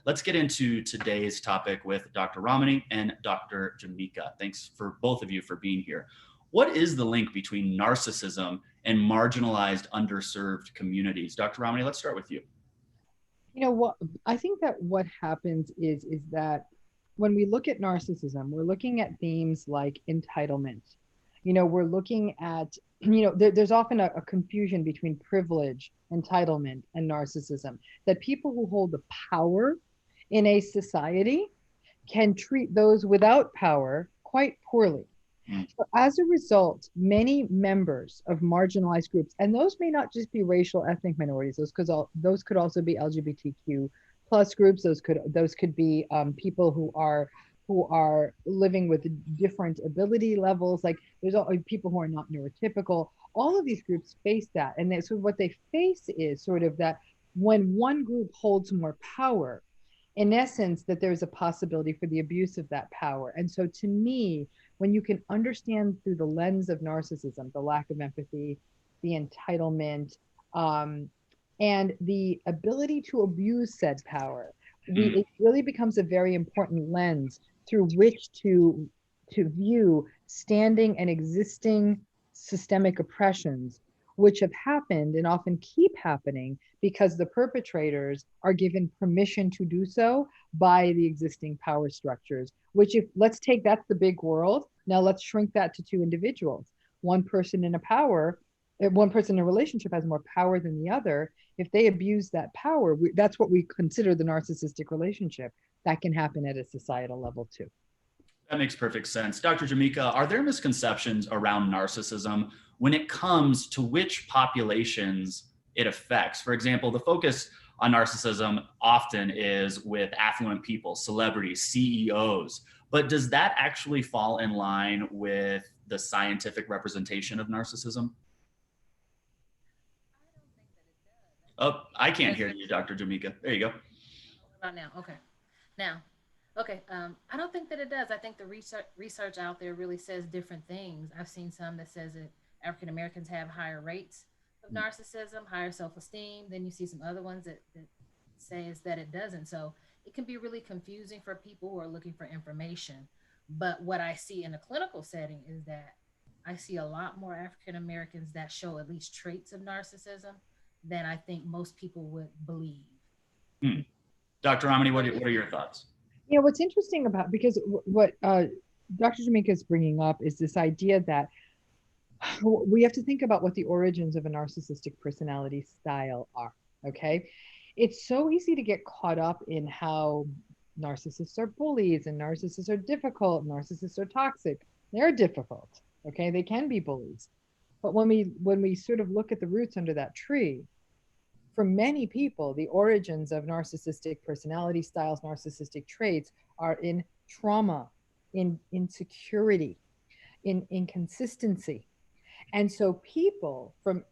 Let's get into today's topic with Dr. Ramani and Dr. Jameca. Thanks for both of you for being here. What is the link between narcissism and marginalized, underserved communities? Dr. Ramani, let's start with you. You know what, I think that what happens is that when we look at narcissism, we're looking at themes like entitlement. We're looking at, there's often a confusion between privilege, entitlement, and narcissism, that people who hold the power in a society can treat those without power quite poorly. So as a result, many members of marginalized groups, and those may not just be racial, ethnic minorities, those could also be LGBTQ plus groups. Those could be people who are living with different ability levels. Like there's people who are not neurotypical. All of these groups face that, and so what they face is sort of that when one group holds more power, in essence, that there's a possibility for the abuse of that power. And so to me, when you can understand through the lens of narcissism, the lack of empathy, the entitlement, and the ability to abuse said power, it really becomes a very important lens through which to view standing and existing systemic oppressions, which have happened and often keep happening because the perpetrators are given permission to do so by the existing power structures, which let's take that's the big world. Now let's shrink that to two individuals. One person in a relationship has more power than the other. If they abuse that power, that's what we consider the narcissistic relationship. That can happen at a societal level too. That makes perfect sense. Dr. Jameca, are there misconceptions around narcissism when it comes to which populations it affects? For example, the focus on narcissism often is with affluent people, celebrities, CEOs, but does that actually fall in line with the scientific representation of narcissism? Oh, I can't hear you, Dr. Jameca. There you go. What about now? Okay. Now, okay. I don't think that it does. I think the research out there really says different things. I've seen some that says that African Americans have higher rates of narcissism, higher self-esteem. Then you see some other ones that says that it doesn't. So it can be really confusing for people who are looking for information. But what I see in a clinical setting is that I see a lot more African Americans that show at least traits of narcissism than I think most people would believe. Dr. Ramani, what are your thoughts? What's interesting about, because what Dr. Jameca is bringing up is this idea that we have to think about what the origins of a narcissistic personality style are, okay? It's so easy to get caught up in how narcissists are bullies and narcissists are difficult, narcissists are toxic. They're difficult, okay? They can be bullies. But when we sort of look at the roots under that tree, for many people, the origins of narcissistic personality styles, narcissistic traits are in trauma, in insecurity, in inconsistency. And so people from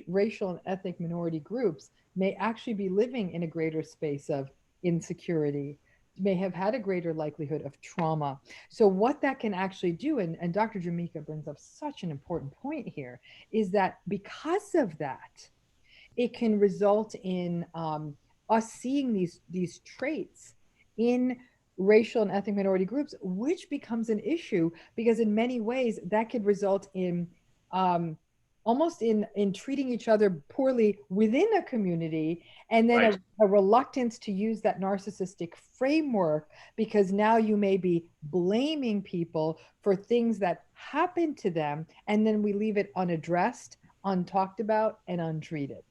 racial and ethnic minority groups may actually be living in a greater space of insecurity, may have had a greater likelihood of trauma. So what that can actually do, and Dr. Jameca brings up such an important point here, is that because of that, it can result in us seeing these traits in racial and ethnic minority groups, which becomes an issue because in many ways that could result in almost in treating each other poorly within a community, and then right. a reluctance to use that narcissistic framework because now you may be blaming people for things that happen to them, and then we leave it unaddressed, untalked about, and untreated.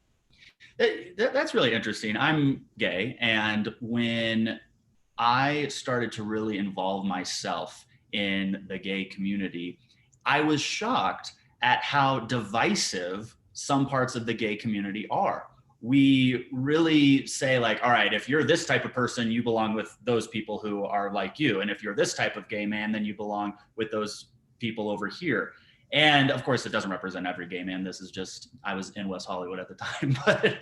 That's really interesting. I'm gay, and when I started to really involve myself in the gay community, I was shocked at how divisive some parts of the gay community are. We really say like, all right, if you're this type of person, you belong with those people who are like you. And if you're this type of gay man, then you belong with those people over here. And of course, it doesn't represent every gay man. This is just, I was in West Hollywood at the time, but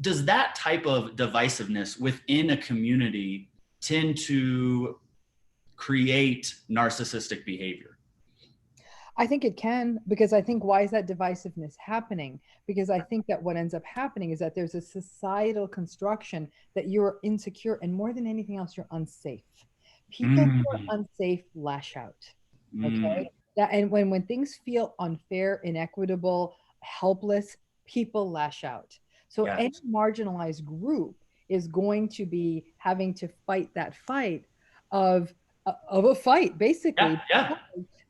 does that type of divisiveness within a community tend to create narcissistic behavior? I think it can, because I think, why is that divisiveness happening? Because I think that what ends up happening is that there's a societal construction that you're insecure, and more than anything else, you're unsafe. People who Mm, are unsafe lash out. mm, Okay. That, and when things feel unfair, inequitable, helpless, people lash out. So any yes. marginalized group is going to be having to fight that fight of of a fight, Yeah, basically. yeah.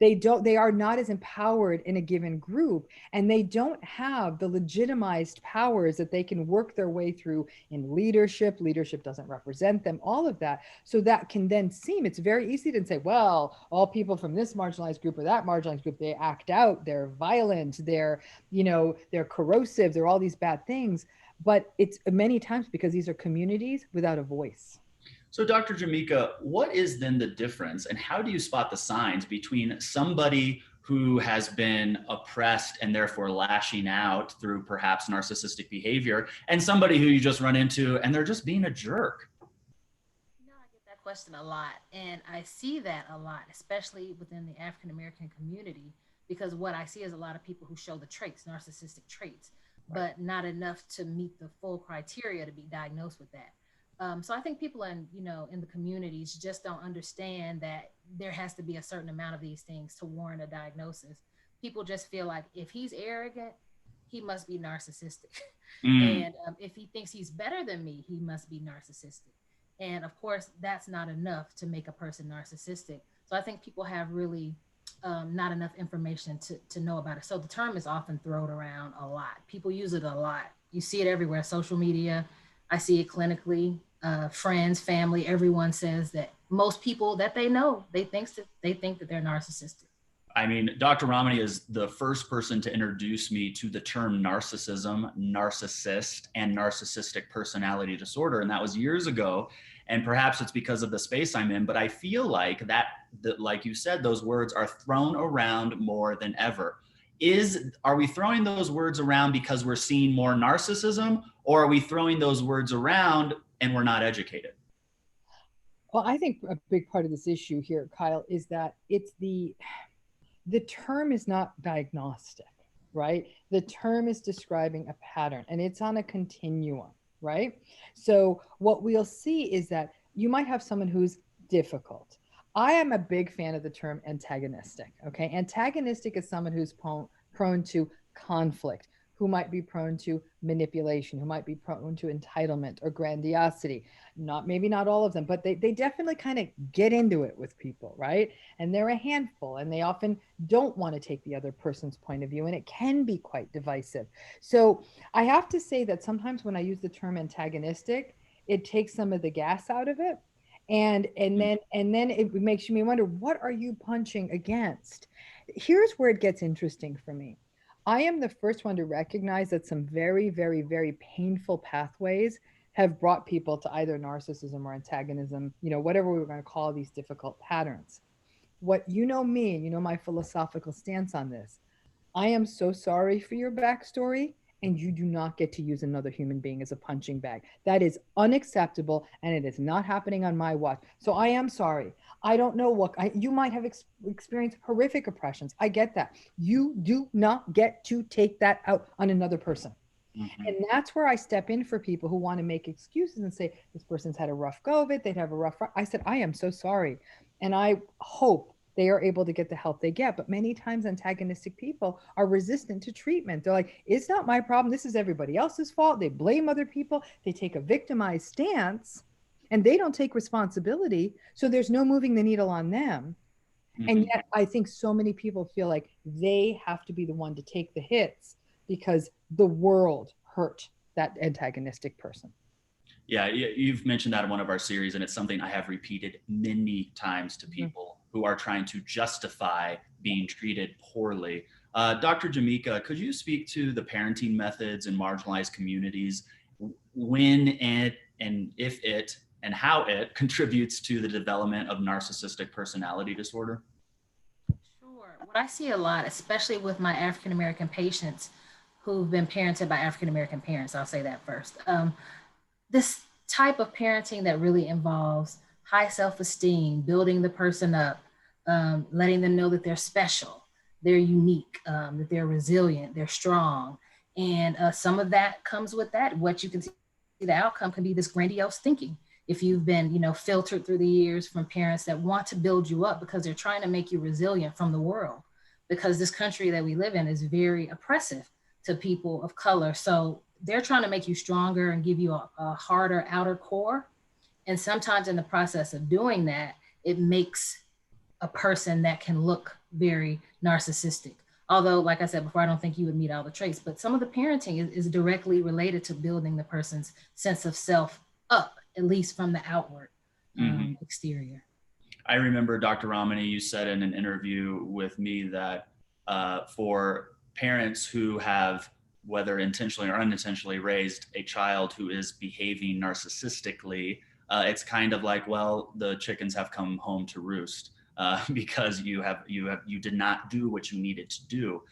They are not as empowered in a given group, and they don't have the legitimized powers that they can work their way through in leadership doesn't represent them, all of that. So that can then seem, it's very easy to say, well, all people from this marginalized group or that marginalized group, they act out, they're violent, they're, they're corrosive, they're all these bad things. But it's many times because these are communities without a voice. So, Dr. Jameca, what is then the difference, and how do you spot the signs between somebody who has been oppressed and therefore lashing out through perhaps narcissistic behavior, and somebody who you just run into and they're just being a jerk? I get that question a lot, and I see that a lot, especially within the African American community, because what I see is a lot of people who show the traits, narcissistic traits, Right. but not enough to meet the full criteria to be diagnosed with that. So I think people in the communities just don't understand that there has to be a certain amount of these things to warrant a diagnosis. People just feel like if he's arrogant, he must be narcissistic. Mm, And if he thinks he's better than me, he must be narcissistic. And of course, that's not enough to make a person narcissistic. So I think people have really not enough information to know about it. So the term is often thrown around a lot. People use it a lot. You see it everywhere, social media. I see it clinically. Friends, family, everyone says that most people that they know, they think that they're narcissistic. I mean, Dr. Ramani is the first person to introduce me to the term narcissism, narcissist, and narcissistic personality disorder. And that was years ago. And perhaps it's because of the space I'm in, but I feel like that, like you said, those words are thrown around more than ever. Are we throwing those words around because we're seeing more narcissism, or are we throwing those words around and we're not educated? Well, I think a big part of this issue here, Kyle, is that it's the term is not diagnostic, right? The term is describing a pattern, and it's on a continuum, right? So what we'll see is that you might have someone who's difficult. I am a big fan of the term antagonistic. Okay. Antagonistic is someone who's prone to conflict, who might be prone to manipulation, who might be prone to entitlement or grandiosity. Not, maybe not all of them, but they definitely kind of get into it with people, right? And they're a handful, and they often don't want to take the other person's point of view, and it can be quite divisive. So I have to say that sometimes when I use the term antagonistic, it takes some of the gas out of it. And then it makes me wonder, what are you punching against? Here's where it gets interesting for me. I am the first one to recognize that some very, very, very painful pathways have brought people to either narcissism or antagonism, whatever we are going to call these difficult patterns. What, me, and my philosophical stance on this. I am so sorry for your backstory, and you do not get to use another human being as a punching bag. That is unacceptable, and it is not happening on my watch. So I am sorry. I don't know you might have experienced horrific oppressions. I get that. You do not get to take that out on another person. Mm-hmm. And that's where I step in for people who want to make excuses and say, this person's had a rough go of it. They'd have a rough. I said, I am so sorry. And I hope they are able to get the help they get. But many times antagonistic people are resistant to treatment. They're like, it's not my problem. This is everybody else's fault. They blame other people. They take a victimized stance and they don't take responsibility. So there's no moving the needle on them. Mm-hmm. And yet I think so many people feel like they have to be the one to take the hits because the world hurt that antagonistic person. Yeah, you've mentioned that in one of our series, and it's something I have repeated many times to people who are trying to justify being treated poorly. Dr. Jameca, could you speak to the parenting methods in marginalized communities, when and if it and how it contributes to the development of narcissistic personality disorder? Sure. What I see a lot, especially with my African American patients who've been parented by African American parents, I'll say that first. This type of parenting that really involves high self-esteem, building the person up, letting them know that they're special, they're unique, that they're resilient, they're strong. And some of that comes with that. What you can see, the outcome can be this grandiose thinking. If you've been, filtered through the years from parents that want to build you up because they're trying to make you resilient from the world, because this country that we live in is very oppressive to people of color. So they're trying to make you stronger and give you a harder outer core. And sometimes in the process of doing that, it makes a person that can look very narcissistic. Although, like I said before, I don't think you would meet all the traits, but some of the parenting is directly related to building the person's sense of self up, at least from the outward exterior. I remember, Dr. Ramani, you said in an interview with me that for parents who have, whether intentionally or unintentionally, raised a child who is behaving narcissistically, it's kind of like, well, the chickens have come home to roost because you did not do what you needed to do.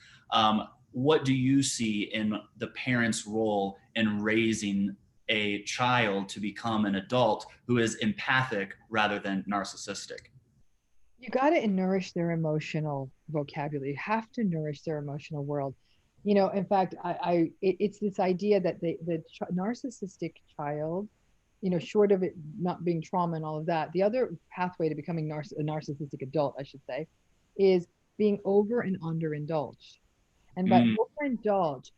What do you see in the parent's role in raising a child to become an adult who is empathic rather than narcissistic? You got to nourish their emotional vocabulary. You have to nourish their emotional world. In fact, it's this idea that the narcissistic child, short of it not being trauma and all of that, the other pathway to becoming a narcissistic adult, I should say, is being over and underindulged. And by overindulge,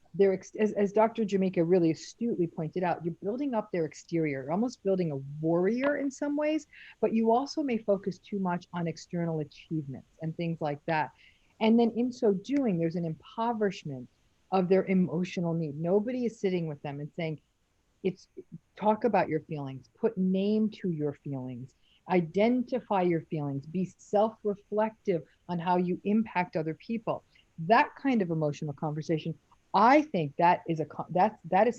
as Dr. Jameca really astutely pointed out, you're building up their exterior, you're almost building a warrior in some ways, but you also may focus too much on external achievements and things like that. And then in so doing, there's an impoverishment of their emotional need. Nobody is sitting with them and saying, talk about your feelings, put name to your feelings, identify your feelings, be self-reflective on how you impact other people. That kind of emotional conversation, I think that is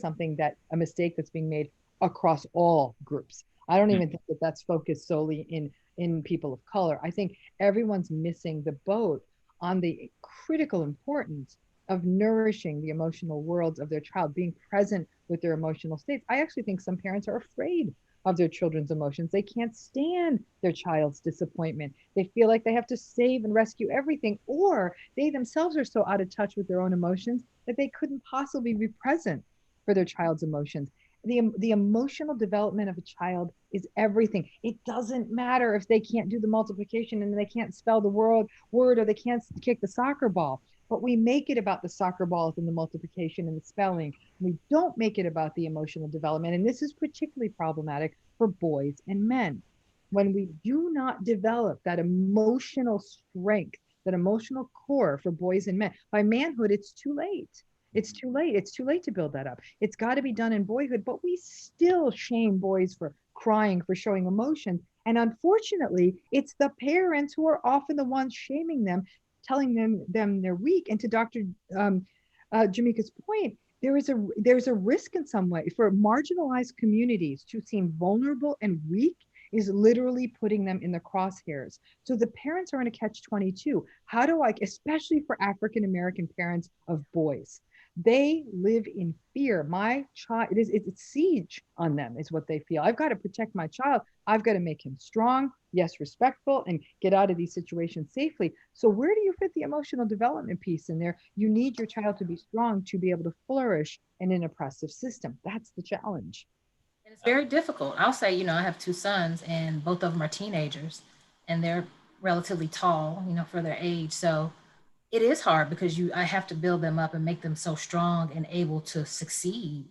something, that a mistake that's being made across all groups. I don't even think that that's focused solely in people of color. I think everyone's missing the boat on the critical importance of nourishing the emotional worlds of their child, being present with their emotional states. I actually think some parents are afraid of their children's emotions. They can't stand their child's disappointment. They feel like they have to save and rescue everything, or they themselves are so out of touch with their own emotions that they couldn't possibly be present for their child's emotions. The emotional development of a child is everything. It doesn't matter if they can't do the multiplication and they can't spell the word, or they can't kick the soccer ball. But we make it about the soccer balls and the multiplication and the spelling. We don't make it about the emotional development. And this is particularly problematic for boys and men. When we do not develop that emotional strength, that emotional core for boys and men, by manhood, it's too late. It's too late. It's too late to build that up. It's got to be done in boyhood, but we still shame boys for crying, for showing emotion. And unfortunately, it's the parents who are often the ones shaming them, telling them they're weak. And to Dr. Jameca's point, there's a risk in some way for marginalized communities to seem vulnerable and weak is literally putting them in the crosshairs. So the parents are in a catch-22. How do I, especially for African-American parents of boys, they live in fear. My child, it's siege on them is what they feel. I've got to protect my child. I've got to make him strong, yes, respectful, and get out of these situations safely. So where do you fit the emotional development piece in there? You need your child to be strong to be able to flourish in an oppressive system. That's the challenge. And it's very difficult. I'll say, I have two sons and both of them are teenagers and they're relatively tall, for their age. So it is hard because I have to build them up and make them so strong and able to succeed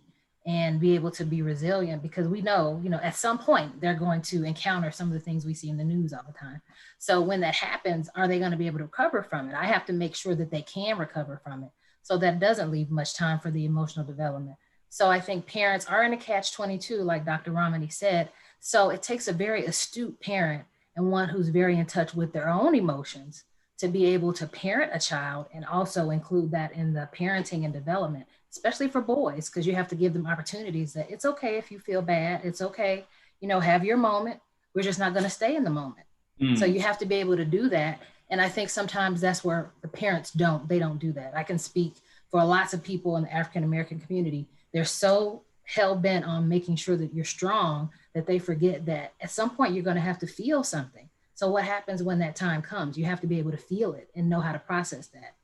and be able to be resilient, because we know, at some point they're going to encounter some of the things we see in the news all the time. So when that happens, are they going to be able to recover from it? I have to make sure that they can recover from it. So that doesn't leave much time for the emotional development. So I think parents are in a catch-22, like Dr. Ramani said. So it takes a very astute parent and one who's very in touch with their own emotions to be able to parent a child and also include that in the parenting and development, especially for boys, because you have to give them opportunities that it's okay if you feel bad. It's okay, have your moment. We're just not going to stay in the moment. So you have to be able to do that. And I think sometimes that's where the parents don't do that. I can speak for lots of people in the African-American community. They're so hell-bent on making sure that you're strong that they forget that at some point you're going to have to feel something. So what happens when that time comes? You have to be able to feel it and know how to process that.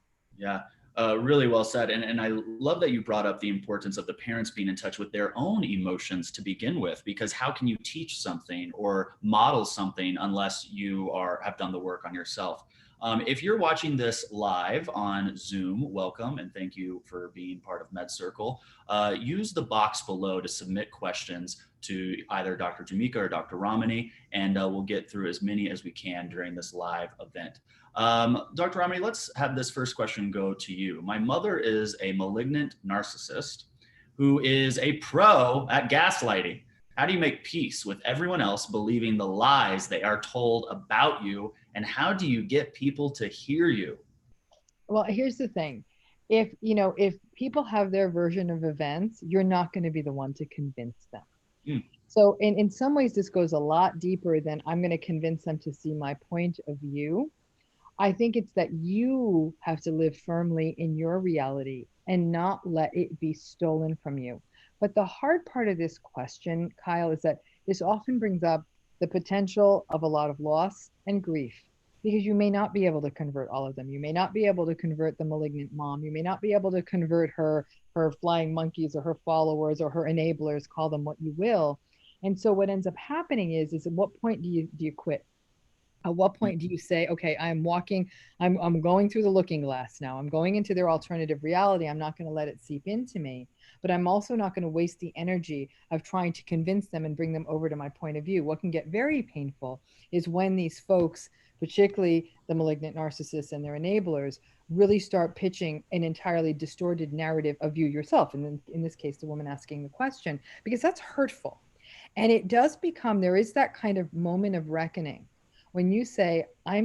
Yeah, really well said. And I love that you brought up the importance of the parents being in touch with their own emotions to begin with, because how can you teach something or model something unless you have done the work on yourself? If you're watching this live on Zoom, welcome and thank you for being part of MedCircle. Use the box below to submit questions to either Dr. Jameca or Dr. Ramani, and we'll get through as many as we can during this live event. Dr. Ramani, let's have this first question go to you. My mother is a malignant narcissist who is a pro at gaslighting. How do you make peace with everyone else believing the lies they are told about you? And how do you get people to hear you? Well, here's the thing. If people have their version of events, you're not going to be the one to convince them. Mm. So in some ways, this goes a lot deeper than I'm going to convince them to see my point of view. I think it's that you have to live firmly in your reality and not let it be stolen from you. But the hard part of this question, Kyle, is that this often brings up the potential of a lot of loss and grief, because you may not be able to convert all of them. You may not be able to convert the malignant mom. You may not be able to convert her flying monkeys or her followers or her enablers, call them what you will. And so what ends up happening is at what point do you quit? At what point do you say, okay, I'm going through the looking glass now. I'm going into their alternative reality. I'm not going to let it seep into me, but I'm also not going to waste the energy of trying to convince them and bring them over to my point of view. What can get very painful is when these folks, particularly the malignant narcissists and their enablers, really start pitching an entirely distorted narrative of you yourself. And then in this case, the woman asking the question, because that's hurtful. And it does become, there is that kind of moment of reckoning when you say, I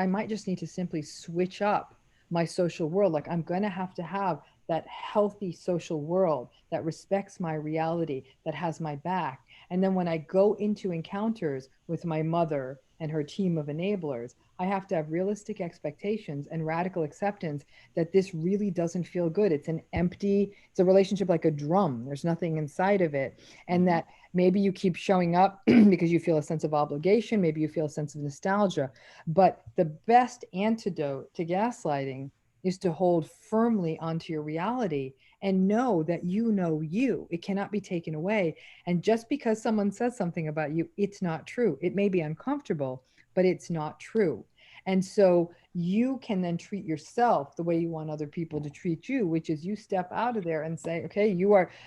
might just need to simply switch up my social world. Like I'm going to have that healthy social world that respects my reality, that has my back. And then when I go into encounters with my mother and her team of enablers, I have to have realistic expectations and radical acceptance that this really doesn't feel good. It's a relationship like a drum. There's nothing inside of it. And that maybe you keep showing up because you feel a sense of obligation. Maybe you feel a sense of nostalgia. But the best antidote to gaslighting is to hold firmly onto your reality and know that you know you. It cannot be taken away. And just because someone says something about you, it's not true. It may be uncomfortable, but it's not true. And so you can then treat yourself the way you want other people to treat you, which is you step out of there and say, okay,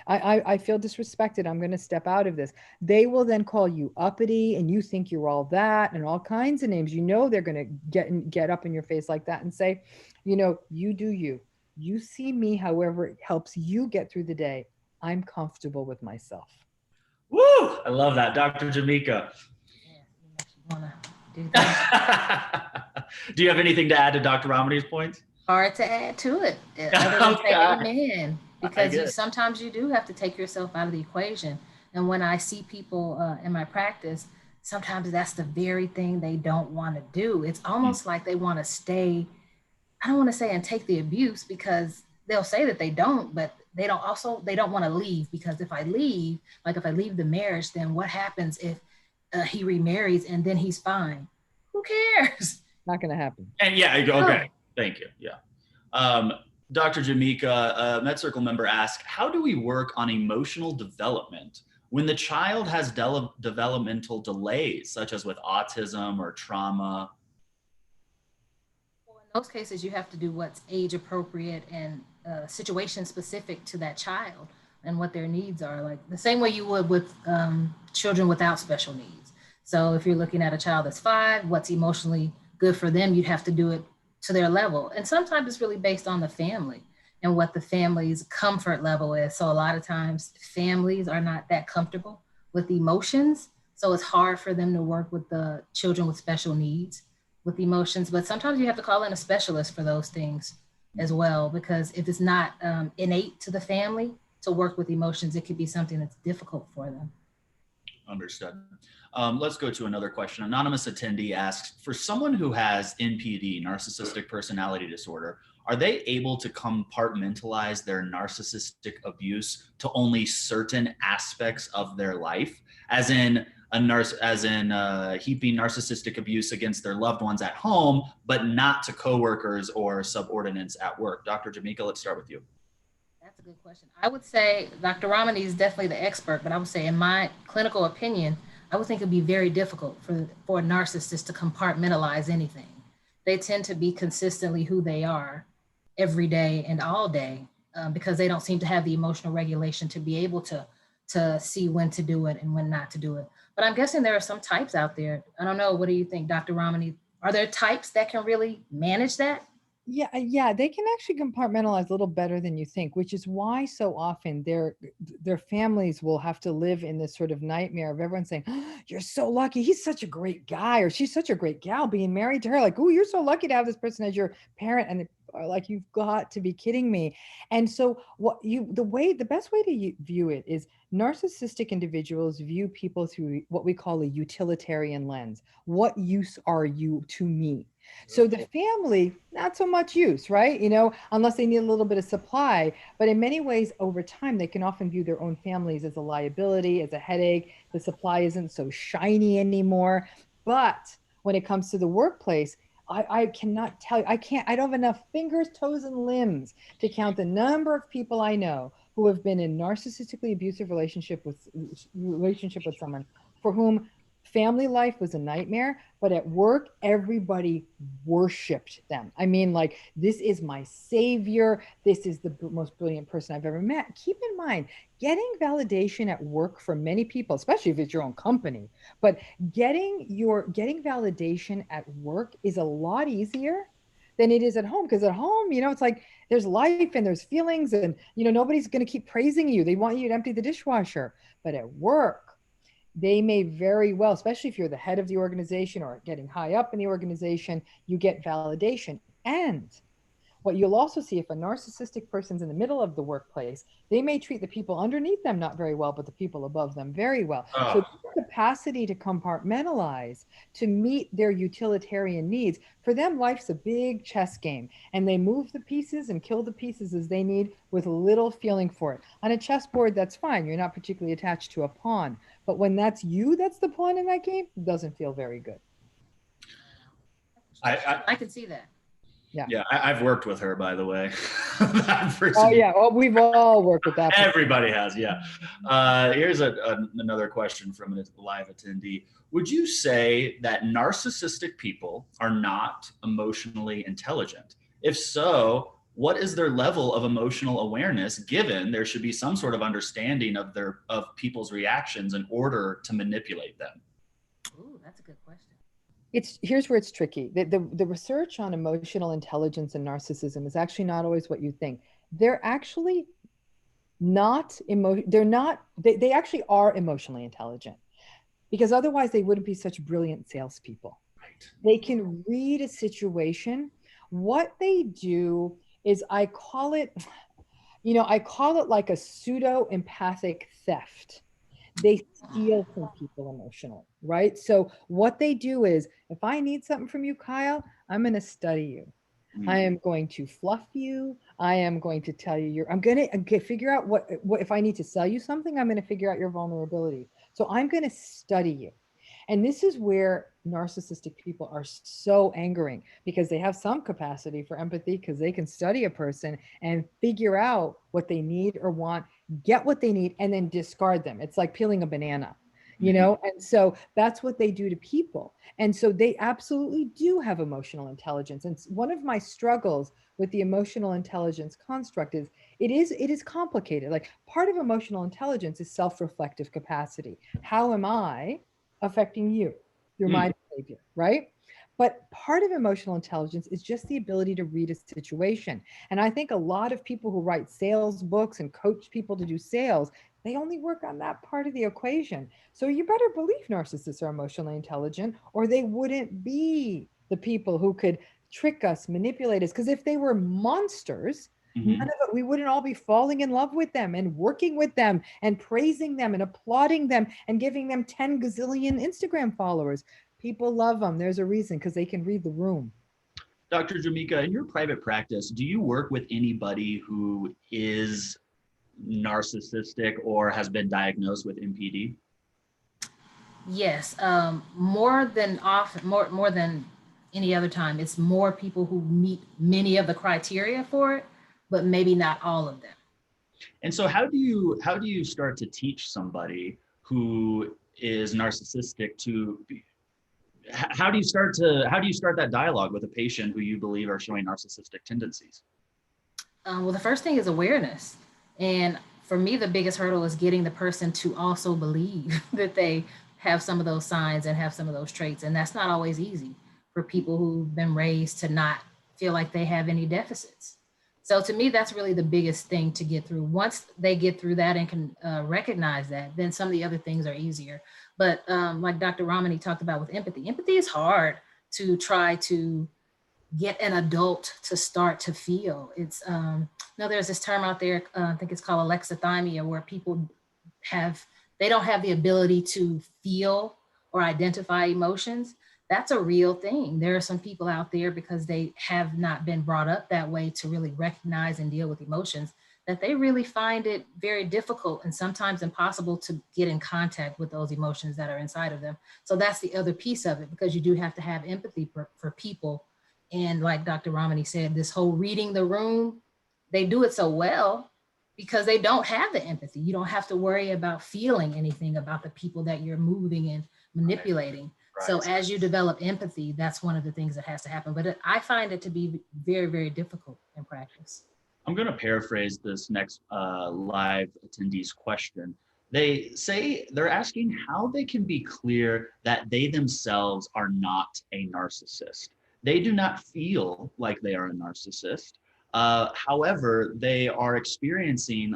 I feel disrespected. I'm going to step out of this. They will then call you uppity and you think you're all that and all kinds of names. They're going to get up in your face like that and say, you do you. You see me however it helps you get through the day. I'm comfortable with myself. Woo! I love that. Dr. Jameca. Yeah, you actually want to do that. Do you have anything to add to Dr. Ramani's points? Hard to add to it. Other than say amen. Because sometimes you do have to take yourself out of the equation. And when I see people in my practice, sometimes that's the very thing they don't want to do. It's almost like they want to stay, I don't want to say and take the abuse, because they'll say that they don't, but they don't want to leave, because if I leave the marriage, then what happens if he remarries and then he's fine? Who cares? Not going to happen. And okay. Thank you. Yeah. Dr. Jameca, a MedCircle member asked, how do we work on emotional development when the child has developmental delays, such as with autism or trauma? Well, in those cases, you have to do what's age appropriate and situation specific to that child and what their needs are, like the same way you would with children without special needs. So if you're looking at a child that's 5, what's emotionally good for them, you'd have to do it to their level. And sometimes it's really based on the family and what the family's comfort level is. So a lot of times families are not that comfortable with emotions. So it's hard for them to work with the children with special needs with emotions. But sometimes you have to call in a specialist for those things as well, because if it's not innate to the family to work with emotions, it could be something that's difficult for them. Understood. Let's go to another question. Anonymous attendee asks, for someone who has NPD, narcissistic personality disorder, are they able to compartmentalize their narcissistic abuse to only certain aspects of their life, as in heaping narcissistic abuse against their loved ones at home, but not to coworkers or subordinates at work? Dr. Jameca, let's start with you. That's a good question. I would say Dr. Ramani is definitely the expert, but I would say, in my clinical opinion, I would think it'd be very difficult for a narcissist to compartmentalize anything. They tend to be consistently who they are every day and all day, because they don't seem to have the emotional regulation to be able to see when to do it and when not to do it. But I'm guessing there are some types out there. I don't know. What do you think, Dr. Ramani? Are there types that can really manage that? Yeah, they can actually compartmentalize a little better than you think, which is why so often their families will have to live in this sort of nightmare of everyone saying, "Oh, you're so lucky. He's such a great guy, or she's such a great gal being married to her. Like, oh, you're so lucky to have this person as your parent." And they are like, "You've got to be kidding me." And so the best way to view it is narcissistic individuals view people through what we call a utilitarian lens. What use are you to me? So the family, not so much use, right? Unless they need a little bit of supply. But in many ways, over time, they can often view their own families as a liability, as a headache. The supply isn't so shiny anymore. But when it comes to the workplace, I cannot tell you, I don't have enough fingers, toes, and limbs to count the number of people I know who have been in narcissistically abusive relationship with someone for whom family life was a nightmare, but at work, everybody worshiped them. I mean, like, this is my savior. This is the most brilliant person I've ever met. Keep in mind, getting validation at work for many people, especially if it's your own company, but getting validation at work is a lot easier than it is at home. Because at home, it's like there's life and there's feelings, and nobody's going to keep praising you. They want you to empty the dishwasher. But at work, they may very well, especially if you're the head of the organization or getting high up in the organization, you get validation. And what you'll also see, if a narcissistic person's in the middle of the workplace, they may treat the people underneath them not very well, but the people above them very well. So the capacity to compartmentalize, to meet their utilitarian needs, for them, life's a big chess game, and they move the pieces and kill the pieces as they need with little feeling for it. On a chessboard, that's fine. You're not particularly attached to a pawn. But when that's the pawn in that game, it doesn't feel very good. I can see that. Yeah, I've worked with her, by the way. Oh yeah, we've all worked with that. Everybody has, yeah. Here's another question from a live attendee. Would you say that narcissistic people are not emotionally intelligent? If so, what is their level of emotional awareness, given there should be some sort of understanding of people's reactions in order to manipulate them? Ooh, that's a good question. Here's where it's tricky. The research on emotional intelligence and narcissism is actually not always what you think. They're actually not they actually are emotionally intelligent, because otherwise they wouldn't be such brilliant salespeople. Right. They can read a situation. What they do is, I call it like a pseudo empathic theft. They steal from people emotionally, right? So what they do is, if I need something from you, Kyle, I'm going to study you. I am going to fluff you. I am going to tell you I'm going to figure out what if I need to sell you something, I'm going to figure out your vulnerability. So I'm going to study you. And this is where narcissistic people are so angering, because they have some capacity for empathy, because they can study a person and figure out what they need or want, get what they need, and then discard them. It's like peeling a banana, And so that's what they do to people. And so they absolutely do have emotional intelligence. And one of my struggles with the emotional intelligence construct is it is complicated. Like, part of emotional intelligence is self-reflective capacity. How am I affecting you through my behavior, right? But part of emotional intelligence is just the ability to read a situation. And I think a lot of people who write sales books and coach people to do sales, they only work on that part of the equation. So you better believe narcissists are emotionally intelligent, or they wouldn't be the people who could trick us, manipulate us. Because if they were monsters, none of it, we wouldn't all be falling in love with them and working with them and praising them and applauding them and giving them 10 gazillion Instagram followers. People love them. There's a reason, because they can read the room. Dr. Jameca, in your private practice, do you work with anybody who is narcissistic or has been diagnosed with MPD? Yes, more than any other time, it's more people who meet many of the criteria for it, but maybe not all of them. And so how do you start to teach somebody who is narcissistic to be, how do you start that dialogue with a patient who you believe are showing narcissistic tendencies? Well, the first thing is awareness. And for me, the biggest hurdle is getting the person to also believe that they have some of those signs and have some of those traits. And that's not always easy for people who've been raised to not feel like they have any deficits. So to me, that's really the biggest thing to get through. Once they get through that and can recognize that, then some of the other things are easier. But like Dr. Ramani talked about with empathy, empathy is hard to try to get an adult to start to feel. It's there's this term out there, I think it's called Lexithymia, where people they don't have the ability to feel or identify emotions. That's a real thing. There are some people out there, because they have not been brought up that way to really recognize and deal with emotions, that they really find it very difficult and sometimes impossible to get in contact with those emotions that are inside of them. So that's the other piece of it, because you do have to have empathy for people. And like Dr. Ramani said, this whole reading the room, they do it so well because they don't have the empathy. You don't have to worry about feeling anything about the people that you're moving and manipulating. Right. So as you develop empathy, that's one of the things that has to happen. But I find it to be very, very difficult in practice. I'm going to paraphrase this next live attendee's question. They're asking how they can be clear that they themselves are not a narcissist. They do not feel like they are a narcissist. However, they are experiencing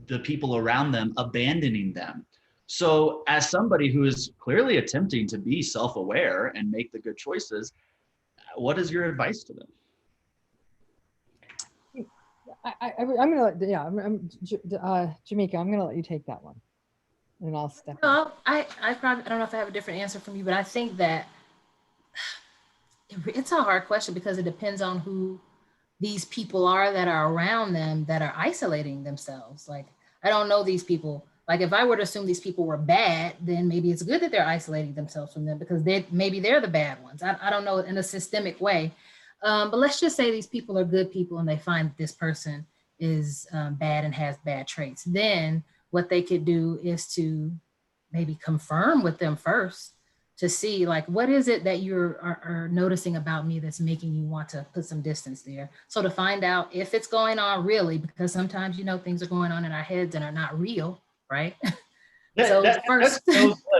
the people around them abandoning them. So as somebody who is clearly attempting to be self-aware and make the good choices, what is your advice to them? I'm gonna, Jameca, I'm gonna let you take that one, and I'll step. No, I don't know if I have a different answer from you, but I think that it's a hard question because it depends on who these people are that are around them that are isolating themselves. Like, I don't know these people. Like, if I were to assume these people were bad, then maybe it's good that they're isolating themselves from them because maybe they're the bad ones. I don't know, in a systemic way. But let's just say these people are good people and they find that this person is bad and has bad traits. Then what they could do is to maybe confirm with them first to see, like, what is it that you are noticing about me that's making you want to put some distance there? So to find out if it's going on really, because sometimes, things are going on in our heads and are not real, right? That's so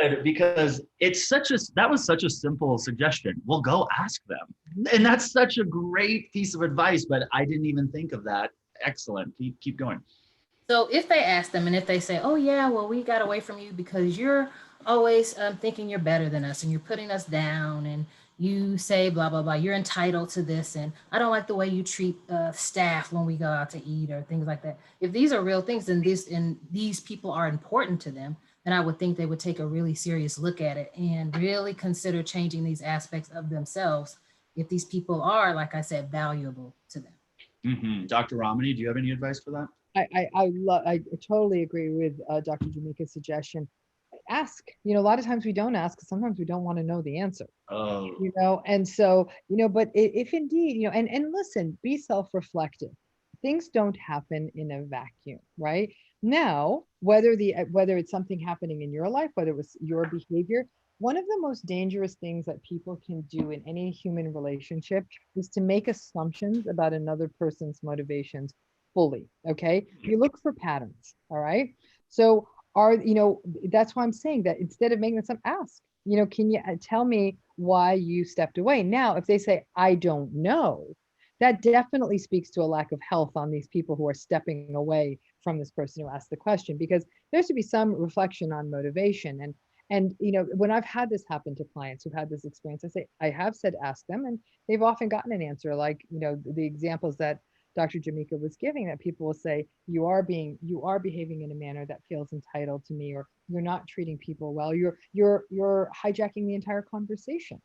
good because that was such a simple suggestion. Well, go ask them. And that's such a great piece of advice, but I didn't even think of that. Excellent. Keep going. So if they ask them and if they say, oh yeah, well, we got away from you because you're always thinking you're better than us and you're putting us down and you say blah, blah, blah, you're entitled to this. And I don't like the way you treat staff when we go out to eat or things like that. If these are real things and these people are important to them, then I would think they would take a really serious look at it and really consider changing these aspects of themselves if these people are, like I said, valuable to them. Mm-hmm. Dr. Ramani, do you have any advice for that? I totally agree with Dr. Jameca's suggestion. Ask. A lot of times we don't ask because sometimes we don't want to know the answer. Oh. And so, but if indeed, and listen, be self-reflective. Things don't happen in a vacuum, right? Now, whether it's something happening in your life, whether it was your behavior, one of the most dangerous things that people can do in any human relationship is to make assumptions about another person's motivations fully. Okay. You look for patterns. All right. So that's why I'm saying that instead of making them ask, can you tell me why you stepped away? Now, if they say, I don't know, that definitely speaks to a lack of health on these people who are stepping away from this person who asked the question, because there should be some reflection on motivation. And when I've had this happen to clients who've had this experience, I have said, ask them, and they've often gotten an answer like, the examples that Dr. Jameca was giving, that people will say, you are behaving in a manner that feels entitled to me, or you're not treating people well, you're hijacking the entire conversation,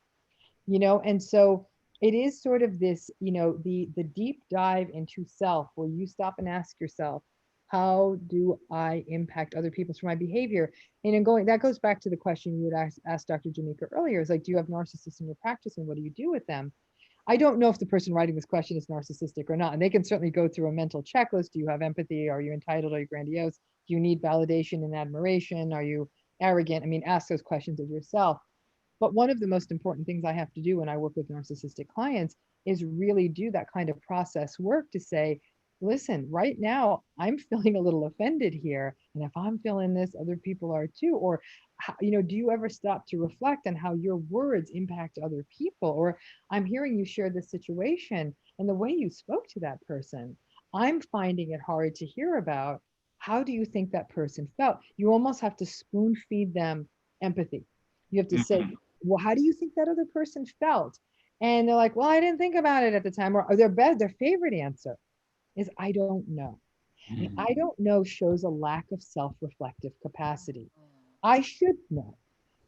and so it is sort of this, the deep dive into self, where you stop and ask yourself, how do I impact other people through my behavior? And that goes back to the question you had asked Dr. Jameca earlier, is like, do you have narcissists in your practice and what do you do with them? I don't know if the person writing this question is narcissistic or not, and they can certainly go through a mental checklist. Do you have empathy? Are you entitled? Are you grandiose? Do you need validation and admiration? Are you arrogant? I mean, ask those questions of yourself. But one of the most important things I have to do when I work with narcissistic clients is really do that kind of process work to say, listen, right now I'm feeling a little offended here. And if I'm feeling this, other people are too. Or, do you ever stop to reflect on how your words impact other people? Or I'm hearing you share this situation and the way you spoke to that person, I'm finding it hard to hear about. How do you think that person felt? You almost have to spoon feed them empathy. You have to say, well, how do you think that other person felt? And they're like, well, I didn't think about it at the time. Or their favorite answer is, I don't know. And I don't know shows a lack of self-reflective capacity. I should know.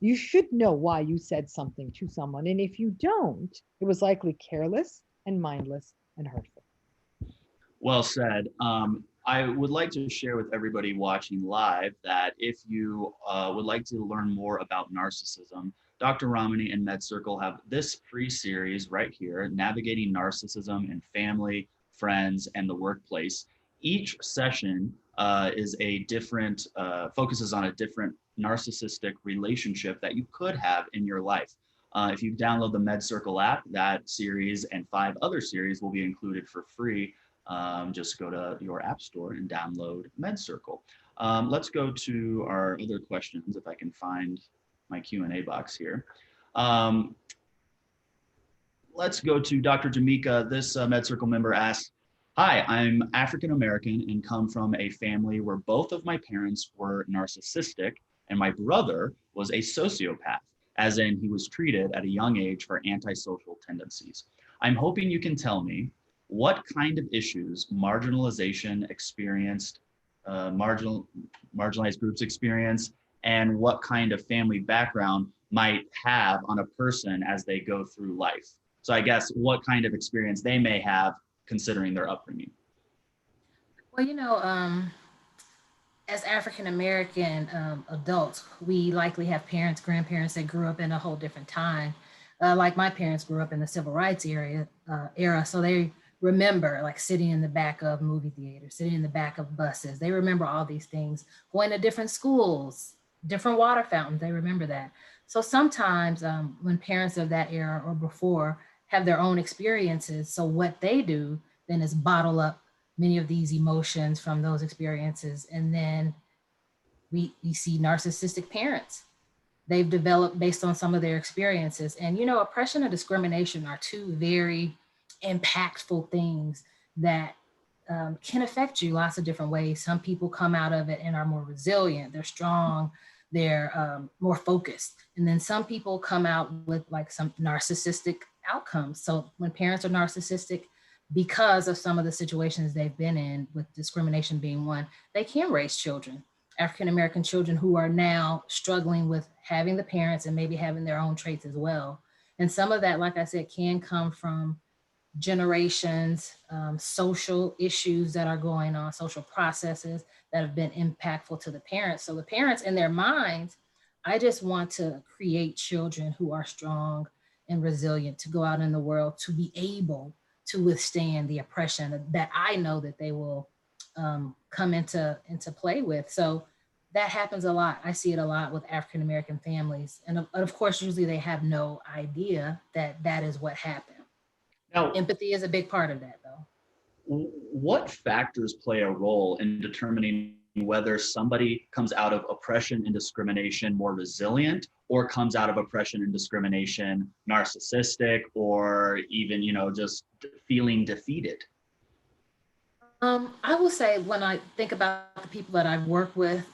You should know why you said something to someone. And if you don't, it was likely careless and mindless and hurtful. Well said. I would like to share with everybody watching live that if you would like to learn more about narcissism, Dr. Ramani and MedCircle have this free series right here, Navigating Narcissism in Family, Friends, and the Workplace. Each session is a different, focuses on a different narcissistic relationship that you could have in your life. If you download the MedCircle app, that series and 5 other series will be included for free. Just go to your app store and download MedCircle. Let's go to our other questions, if I can find my Q&A box here. Let's go to Dr. Jameca. This MedCircle member asks, hi, I'm African American and come from a family where both of my parents were narcissistic and my brother was a sociopath, as in he was treated at a young age for antisocial tendencies. I'm hoping you can tell me what kind of issues marginalization experienced, marginalized groups experience, and what kind of family background might have on a person as they go through life. So I guess what kind of experience they may have considering their upbringing. Well, as African American adults, we likely have parents, grandparents that grew up in a whole different time. Like my parents grew up in the civil rights era, so they remember like sitting in the back of movie theaters, sitting in the back of buses. They remember all these things, going to different schools, different water fountains. They remember that. So sometimes when parents of that era or before have their own experiences, so what they do then is bottle up many of these emotions from those experiences. And then we see narcissistic parents. They've developed based on some of their experiences. And, oppression and discrimination are two very impactful things that can affect you lots of different ways. Some people come out of it and are more resilient, they're strong, they're more focused. And then some people come out with like some narcissistic outcomes. So when parents are narcissistic, because of some of the situations they've been in, with discrimination being one, they can raise children, African American children, who are now struggling with having the parents and maybe having their own traits as well. And some of that, like I said, can come from generations, social issues that are going on, social processes that have been impactful to the parents. So the parents in their minds, I just want to create children who are strong and resilient to go out in the world, to be able to withstand the oppression that I know that they will come into play with. So that happens a lot. I see it a lot with African American families. And of course, usually they have no idea that that is what happened. Now, empathy is a big part of that, though. What factors play a role in determining whether somebody comes out of oppression and discrimination more resilient, or comes out of oppression and discrimination narcissistic, or even, just feeling defeated? I will say, when I think about the people that I've worked with,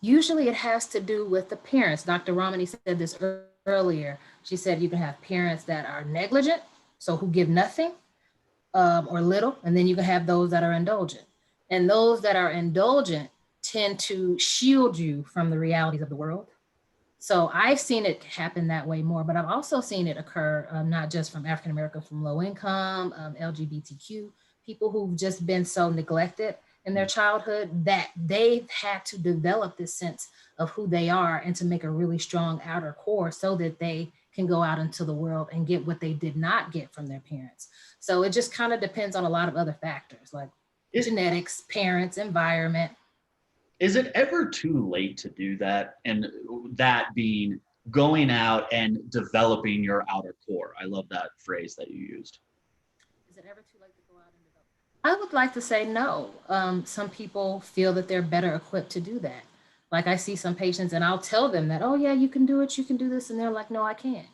usually it has to do with the parents. Dr. Ramani said this earlier. She said you can have parents that are negligent, so who give nothing or little, and then you can have those that are indulgent. And those that are indulgent tend to shield you from the realities of the world. So I've seen it happen that way more, but I've also seen it occur not just from African American, from low income, LGBTQ, people who've just been so neglected in their childhood that they've had to develop this sense of who they are and to make a really strong outer core so that they can go out into the world and get what they did not get from their parents. So it just kind of depends on a lot of other factors like genetics, parents, environment. Is it ever too late to do that? And that being going out and developing your outer core. I love that phrase that you used. Is it ever too late to go out and develop? I would like to say no. Some people feel that they're better equipped to do that. Like I see some patients and I'll tell them that, oh yeah, you can do it, you can do this. And they're like, no, I can't.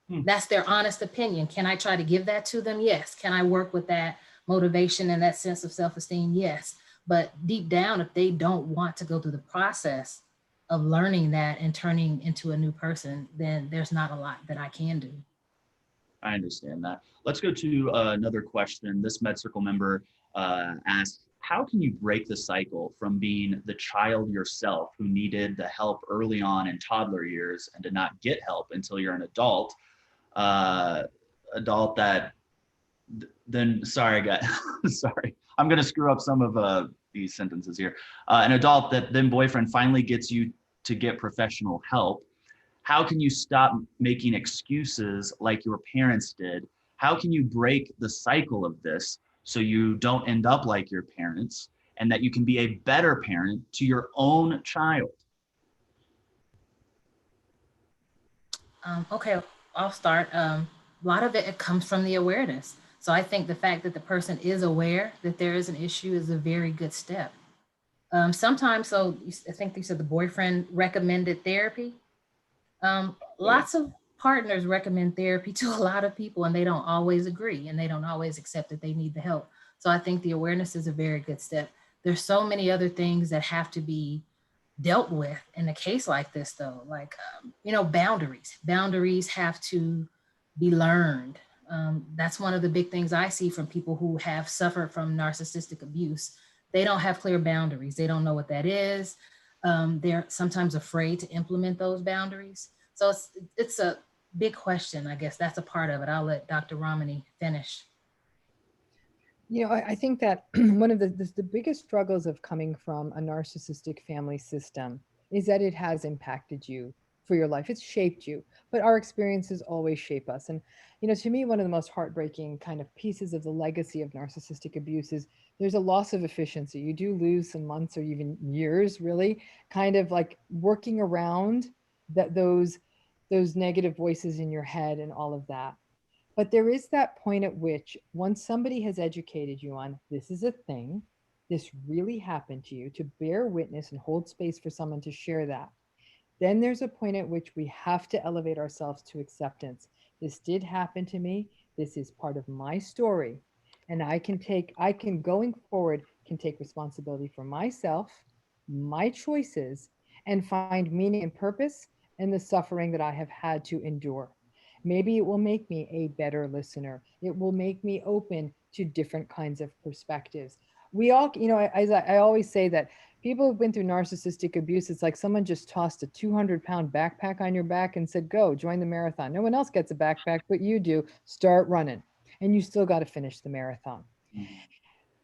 That's their honest opinion. Can I try to give that to them? Yes. Can I work with that motivation and that sense of self-esteem? Yes. But deep down, if they don't want to go through the process of learning that and turning into a new person, then there's not a lot that I can do. I understand that. Let's go to another question. This MedCircle member asks, how can you break the cycle from being the child yourself who needed the help early on in toddler years and did not get help until you're an adult? Adult that then, sorry, guys, sorry. I'm going to screw up some of these sentences here. An adult that then boyfriend finally gets you to get professional help. How can you stop making excuses like your parents did? How can you break the cycle of this so you don't end up like your parents and that you can be a better parent to your own child? Okay, I'll start. A lot of it comes from the awareness. So I think the fact that the person is aware that there is an issue is a very good step. Sometimes, so I think you said the boyfriend recommended therapy. Lots of partners recommend therapy to a lot of people and they don't always agree and they don't always accept that they need the help. So I think the awareness is a very good step. There's so many other things that have to be dealt with in a case like this though, like, boundaries have to be learned. That's one of the big things I see from people who have suffered from narcissistic abuse. They don't have clear boundaries. They don't know what that is. They're sometimes afraid to implement those boundaries. So it's a big question. I guess that's a part of it. I'll let Dr. Ramani finish. I think that one of the biggest struggles of coming from a narcissistic family system is that it has impacted you for your life. It's shaped you, but our experiences always shape us. And, to me, one of the most heartbreaking kind of pieces of the legacy of narcissistic abuse is there's a loss of efficiency. You do lose some months or even years, really, kind of like working around those negative voices in your head and all of that. But there is that point at which once somebody has educated you on this is a thing, this really happened to you, to bear witness and hold space for someone to share that, then there's a point at which we have to elevate ourselves to acceptance. This did happen to me. This is part of my story. And I can going forward, can take responsibility for myself, my choices, and find meaning and purpose in the suffering that I have had to endure. Maybe it will make me a better listener. It will make me open to different kinds of perspectives. We all, as I always say that people who've been through narcissistic abuse, it's like someone just tossed a 200-pound backpack on your back and said, go, join the marathon. No one else gets a backpack, but you do. Start running. And you still got to finish the marathon.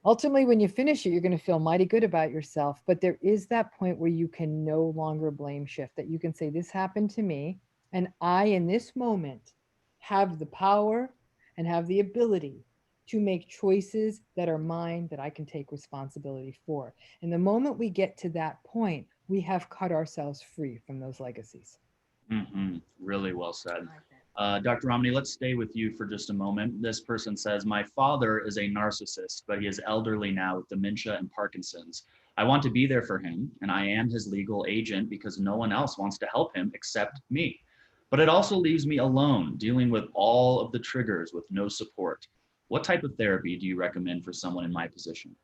Ultimately, when you finish it, you're going to feel mighty good about yourself. But there is that point where you can no longer blame shift, that you can say, this happened to me. And I, in this moment, have the power and have the ability to make choices that are mine, that I can take responsibility for. And the moment we get to that point, we have cut ourselves free from those legacies. Mm-hmm. Really well said. Dr. Romney, let's stay with you for just a moment. This person says, my father is a narcissist, but he is elderly now with dementia and Parkinson's. I want to be there for him, and I am his legal agent because no one else wants to help him except me. But it also leaves me alone, dealing with all of the triggers with no support. What type of therapy do you recommend for someone in my position?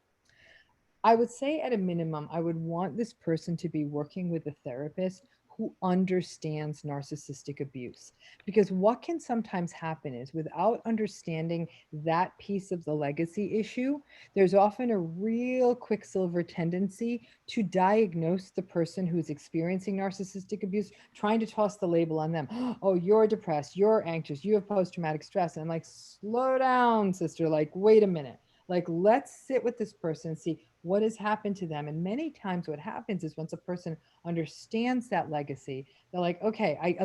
I would say at a minimum, I would want this person to be working with a therapist who understands narcissistic abuse. Because what can sometimes happen is without understanding that piece of the legacy issue, there's often a real quicksilver tendency to diagnose the person who's experiencing narcissistic abuse, trying to toss the label on them. Oh, you're depressed, you're anxious, you have post-traumatic stress. And like, slow down, sister. Like, wait a minute. Like, let's sit with this person and see what has happened to them. And many times what happens is once a person understands that legacy, they're like, okay,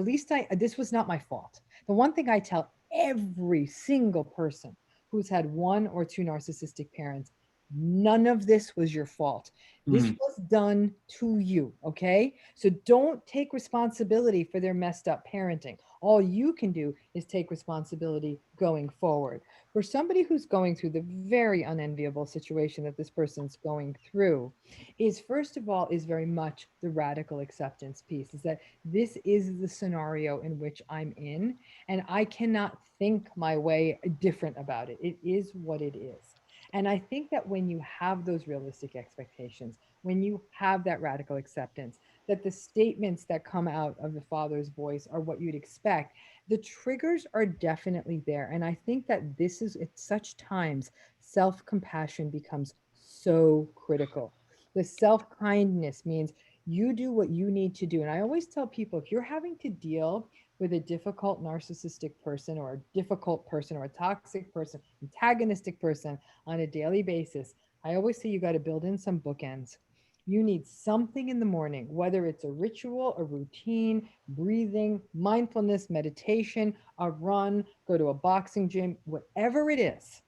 this was not my fault. The one thing I tell every single person who's had one or two narcissistic parents, none of this was your fault. This was done to you, okay? So don't take responsibility for their messed up parenting. All you can do is take responsibility going forward. For somebody who's going through the very unenviable situation that this person's going through, is first of all is very much the radical acceptance piece, is that this is the scenario in which I'm in, and I cannot think my way different about it. It is what it is. And I think that when you have those realistic expectations, when you have that radical acceptance, that the statements that come out of the father's voice are what you'd expect, the triggers are definitely there. And I think that this is at such times, self-compassion becomes so critical. The self-kindness means you do what you need to do. And I always tell people, if you're having to deal with a difficult narcissistic person or a difficult person or a toxic person, antagonistic person on a daily basis, I always say you got to build in some bookends. You need something in the morning, whether it's a ritual, a routine, breathing, mindfulness, meditation, a run, go to a boxing gym, whatever it is,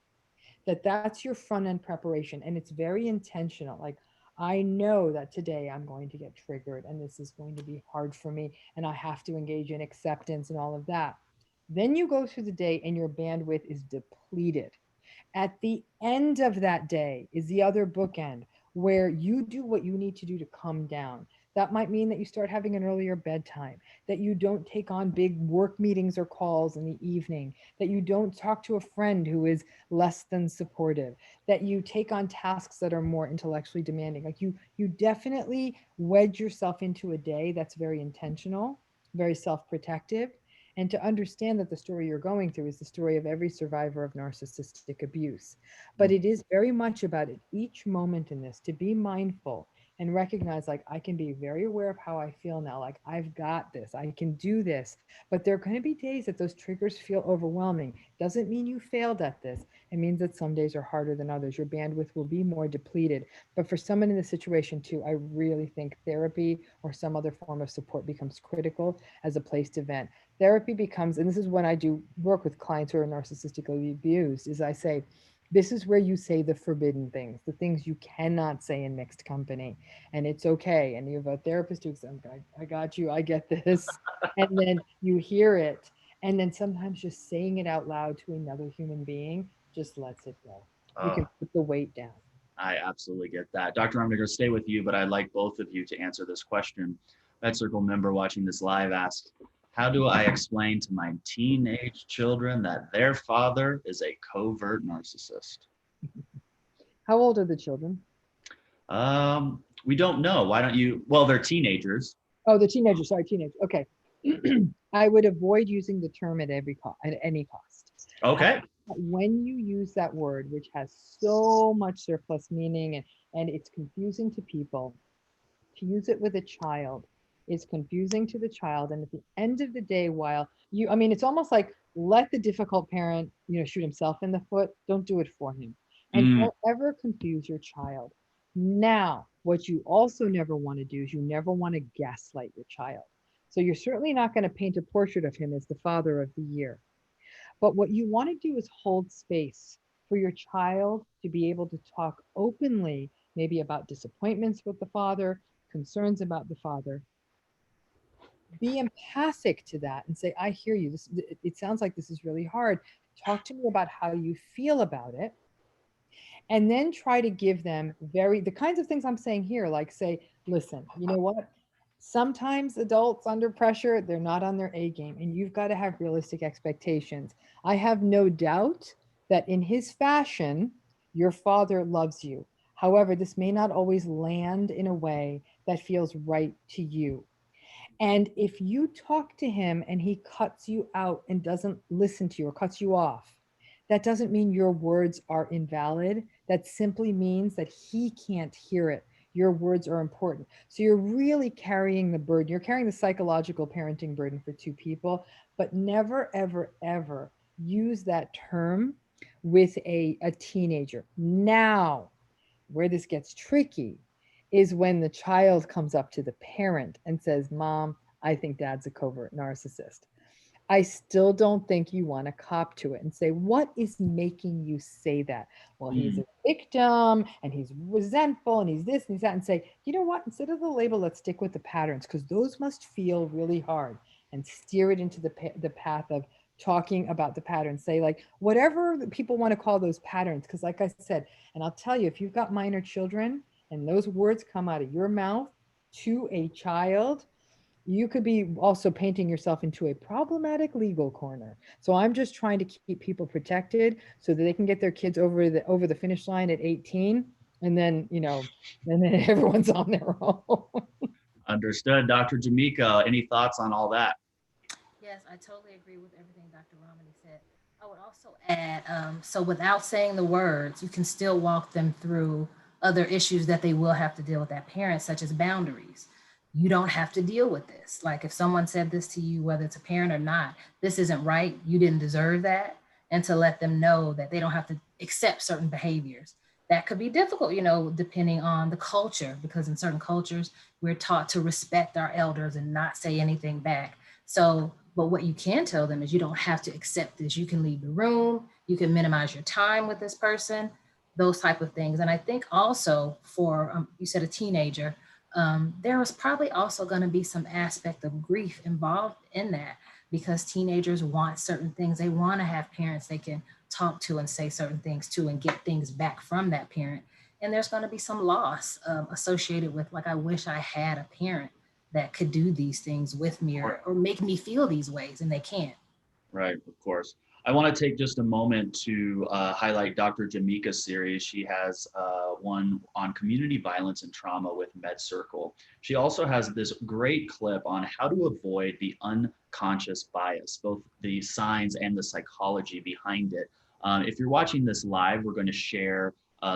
that's your front end preparation. And it's very intentional. Like, I know that today I'm going to get triggered and this is going to be hard for me and I have to engage in acceptance and all of that. Then you go through the day and your bandwidth is depleted. At the end of that day is the other bookend where you do what you need to do to come down. That might mean that you start having an earlier bedtime, that you don't take on big work meetings or calls in the evening, that you don't talk to a friend who is less than supportive, that you take on tasks that are more intellectually demanding. Like, you definitely wedge yourself into a day that's very intentional, very self-protective, and to understand that the story you're going through is the story of every survivor of narcissistic abuse. But it is very much about it, each moment in this, to be mindful and recognize, like, I can be very aware of how I feel now. Like, I've got this, I can do this. But there are going to be days that those triggers feel overwhelming. Doesn't mean you failed at this. It means that some days are harder than others. Your bandwidth will be more depleted. But for someone in this situation too, I really think therapy or some other form of support becomes critical as a place to vent. Therapy becomes, and this is when I do work with clients who are narcissistically abused, is I say, this is where you say the forbidden things, the things you cannot say in mixed company. And it's okay. And you have a therapist who says, I got you, I get this. And then you hear it. And then sometimes just saying it out loud to another human being just lets it go. You can put the weight down. I absolutely get that. Dr. I'm going to stay with you, but I'd like both of you to answer this question. MedCircle member watching this live asks, how do I explain to my teenage children that their father is a covert narcissist? How old are the children? We don't know. Why don't you? Well, they're teenagers. Oh, the teenagers. Sorry, teenagers. Okay. I would avoid using the term at any cost. Okay. When you use that word, which has so much surplus meaning and it's confusing to people, to use it with a child is confusing to the child. And at the end of the day, it's almost like, let the difficult parent, shoot himself in the foot. Don't do it for him. And don't ever confuse your child. Now, what you also never want to do is you never want to gaslight your child. So you're certainly not going to paint a portrait of him as the father of the year. But what you want to do is hold space for your child to be able to talk openly, maybe about disappointments with the father, concerns about the father. Be empathic to that and say, I hear you. It sounds like this is really hard. Talk to me about how you feel about it. And then try to give them the kinds of things I'm saying here, like say, listen, you know what? Sometimes adults under pressure, they're not on their A game, and you've got to have realistic expectations. I have no doubt that in his fashion, your father loves you. However, this may not always land in a way that feels right to you. And if you talk to him and he cuts you out and doesn't listen to you or cuts you off, that doesn't mean your words are invalid. That simply means that he can't hear it. Your words are important. So you're really carrying the burden. You're carrying the psychological parenting burden for two people, but never, ever, ever use that term with a teenager. Now, where this gets tricky is when the child comes up to the parent and says, Mom, I think dad's a covert narcissist. I still don't think you want to cop to it and say, what is making you say that? Well, he's Mm. a victim and he's resentful and he's this and he's that, and say, you know what? Instead of the label, let's stick with the patterns because those must feel really hard, and steer it into the path of talking about the patterns. Say, like, whatever people want to call those patterns. Because, like I said, and I'll tell you, if you've got minor children and those words come out of your mouth to a child, you could be also painting yourself into a problematic legal corner. So I'm just trying to keep people protected so that they can get their kids over the finish line at 18, and then, and then everyone's on their own. Understood. Dr. Jameca, any thoughts on all that? Yes, I totally agree with everything Dr. Ramani said. I would also add, so without saying the words, you can still walk them through other issues that they will have to deal with that parent, such as boundaries. You don't have to deal with this. Like if someone said this to you, whether it's a parent or not, this isn't right, you didn't deserve that. And to let them know that they don't have to accept certain behaviors. That could be difficult, depending on the culture, because in certain cultures, we're taught to respect our elders and not say anything back. So, but what you can tell them is you don't have to accept this. You can leave the room, you can minimize your time with this person, those type of things. And I think also for, you said a teenager, there was probably also going to be some aspect of grief involved in that, because teenagers want certain things. They want to have parents they can talk to and say certain things to and get things back from that parent. And there's going to be some loss associated with, like, I wish I had a parent that could do these things with me or make me feel these ways, and they can't. Right, of course. I want to take just a moment to highlight Dr. Jameca's series. She has one on community violence and trauma with MedCircle. She also has this great clip on how to avoid the unconscious bias, both the signs and the psychology behind it. If you're watching this live, we're going to share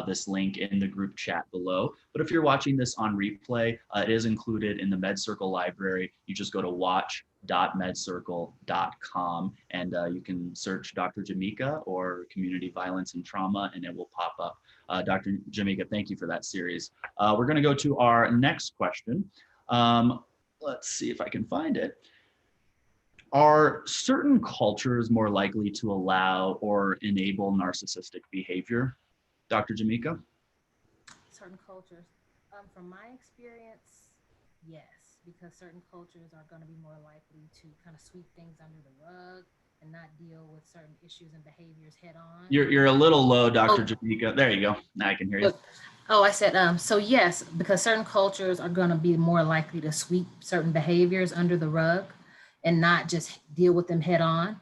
this link in the group chat below. But if you're watching this on replay, it is included in the MedCircle library. You just go to watch.medcircle.com and you can search Dr. Jameca or community violence and trauma, and it will pop up. Dr. Jameca, thank you for that series. We're going to go to our next question. Let's see if I can find it. Are certain cultures more likely to allow or enable narcissistic behavior? Dr. Jameca? Certain cultures. From my experience, yes, because certain cultures are going to be more likely to kind of sweep things under the rug and not deal with certain issues and behaviors head on. You're a little low, Dr. Jameca. There you go. Now I can hear you. Oh, I said, so yes, because certain cultures are going to be more likely to sweep certain behaviors under the rug and not just deal with them head on.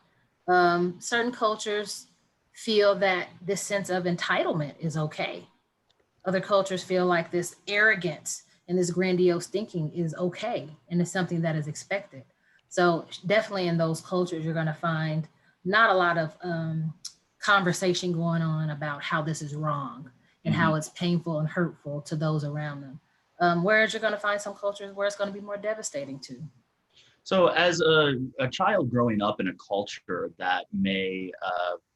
Certain cultures feel that this sense of entitlement is okay. Other cultures feel like this arrogance and this grandiose thinking is okay and it's something that is expected. So definitely in those cultures, you're going to find not a lot of conversation going on about how this is wrong and how it's painful and hurtful to those around them. Whereas you're going to find some cultures where it's going to be more devastating too. So as a child growing up in a culture that may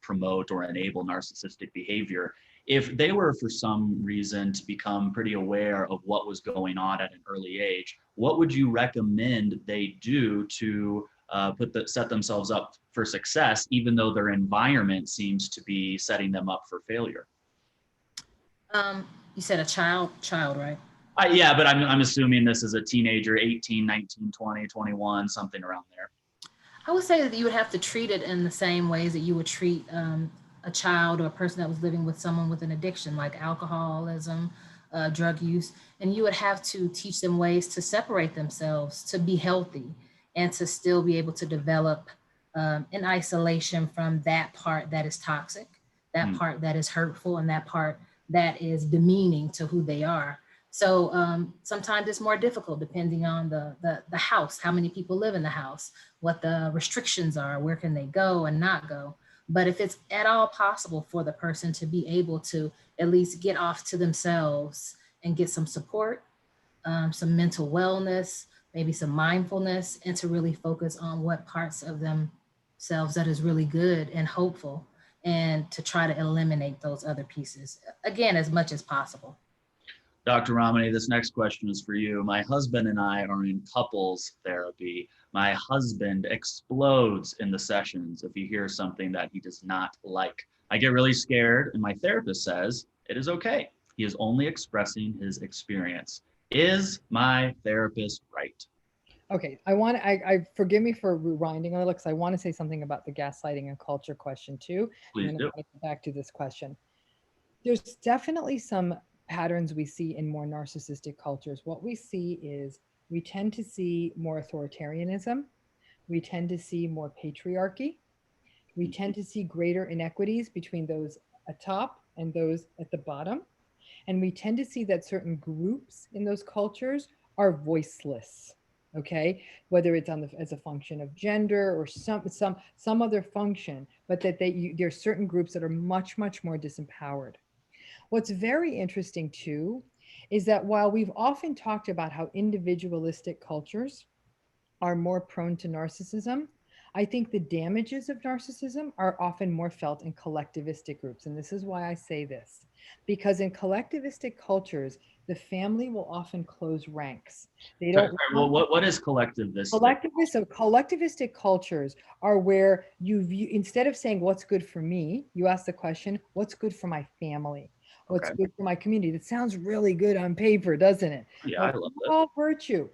promote or enable narcissistic behavior, if they were for some reason to become pretty aware of what was going on at an early age, what would you recommend they do to set themselves up for success, even though their environment seems to be setting them up for failure? You said a child, right? Yeah, but I'm assuming this is a teenager, 18, 19, 20, 21, something around there. I would say that you would have to treat it in the same ways that you would treat a child or a person that was living with someone with an addiction, like alcoholism, drug use. And you would have to teach them ways to separate themselves, to be healthy, and to still be able to develop in isolation from that part that is toxic, that part that is hurtful, and that part that is demeaning to who they are. So sometimes it's more difficult depending on the house, how many people live in the house, what the restrictions are, where can they go and not go. But if it's at all possible for the person to be able to at least get off to themselves and get some support, some mental wellness, maybe some mindfulness, and to really focus on what parts of themselves that is really good and hopeful, and to try to eliminate those other pieces, again, as much as possible. Dr. Ramani, this next question is for you. My husband and I are in couples therapy. My husband explodes in the sessions if he hears something that he does not like. I get really scared, and my therapist says it is okay. He is only expressing his experience. Is my therapist right? Okay, I forgive me for rewinding a little because I want to say something about the gaslighting and culture question too. Please And then do. I'm going to come back to this question. There's definitely some patterns we see in more narcissistic cultures. What we see is we tend to see more authoritarianism. We tend to see more patriarchy. We tend to see greater inequities between those atop and those at the bottom. And we tend to see that certain groups in those cultures are voiceless. Okay, whether it's on the as a function of gender or some other function, but that there are certain groups that are much more disempowered. What's very interesting too is that while we've often talked about how individualistic cultures are more prone to narcissism, I think the damages of narcissism are often more felt in collectivistic groups. And this is why I say this, because in collectivistic cultures, the family will often close ranks. They Sorry, don't. well, what is collectivistic? Collectivistic cultures are where you view, instead of saying what's good for me, you ask the question, what's good for my family? What's Okay. good for my community? That sounds really good on paper, doesn't it? Yeah, Well, I love it's that. all virtue.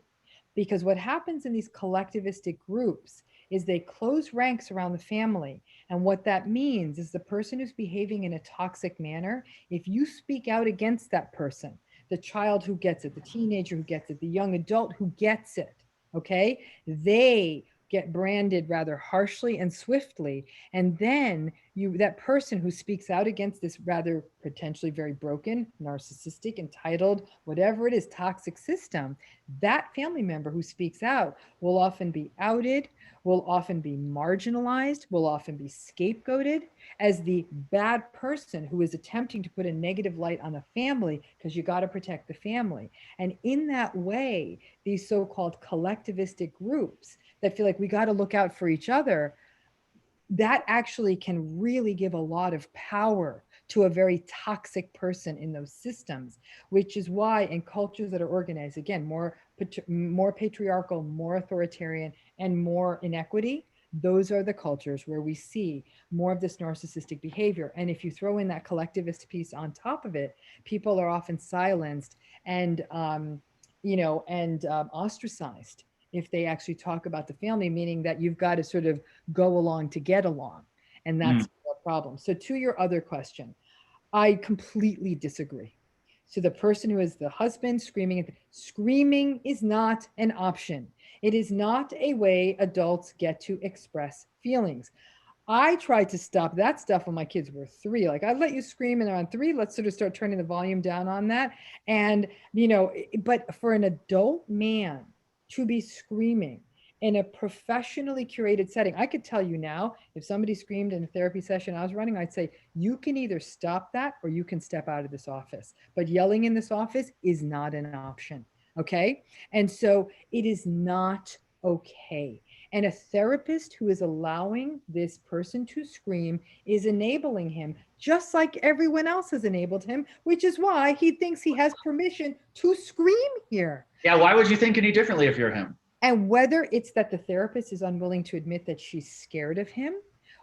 Because what happens in these collectivistic groups is they close ranks around the family. And what that means is the person who's behaving in a toxic manner, if you speak out against that person, the child who gets it, the teenager who gets it, the young adult who gets it, okay, they get branded rather harshly and swiftly. And then that person who speaks out against this rather potentially very broken, narcissistic, entitled, whatever it is, toxic system, that family member who speaks out will often be outed, will often be marginalized, will often be scapegoated as the bad person who is attempting to put a negative light on the family, because you got to protect the family. And in that way, these so-called collectivistic groups that feel like we got to look out for each other, that actually can really give a lot of power to a very toxic person in those systems, which is why in cultures that are organized, again, more patriarchal, more authoritarian, and more inequity, those are the cultures where we see more of this narcissistic behavior. And if you throw in that collectivist piece on top of it, people are often silenced and ostracized if they actually talk about the family, meaning that you've got to sort of go along to get along. And that's the problem. So to your other question, I completely disagree. So the person who is the husband screaming is not an option. It is not a way adults get to express feelings. I tried to stop that stuff when my kids were 3. Like, I'd let you scream and around 3, let's sort of start turning the volume down on that. And, but for an adult man to be screaming in a professionally curated setting, I could tell you now, if somebody screamed in a therapy session I was running, I'd say, you can either stop that or you can step out of this office. But yelling in this office is not an option. Okay. And so it is not okay. And a therapist who is allowing this person to scream is enabling him, just like everyone else has enabled him, which is why he thinks he has permission to scream here. Yeah, why would you think any differently if you're him? And whether it's that the therapist is unwilling to admit that she's scared of him,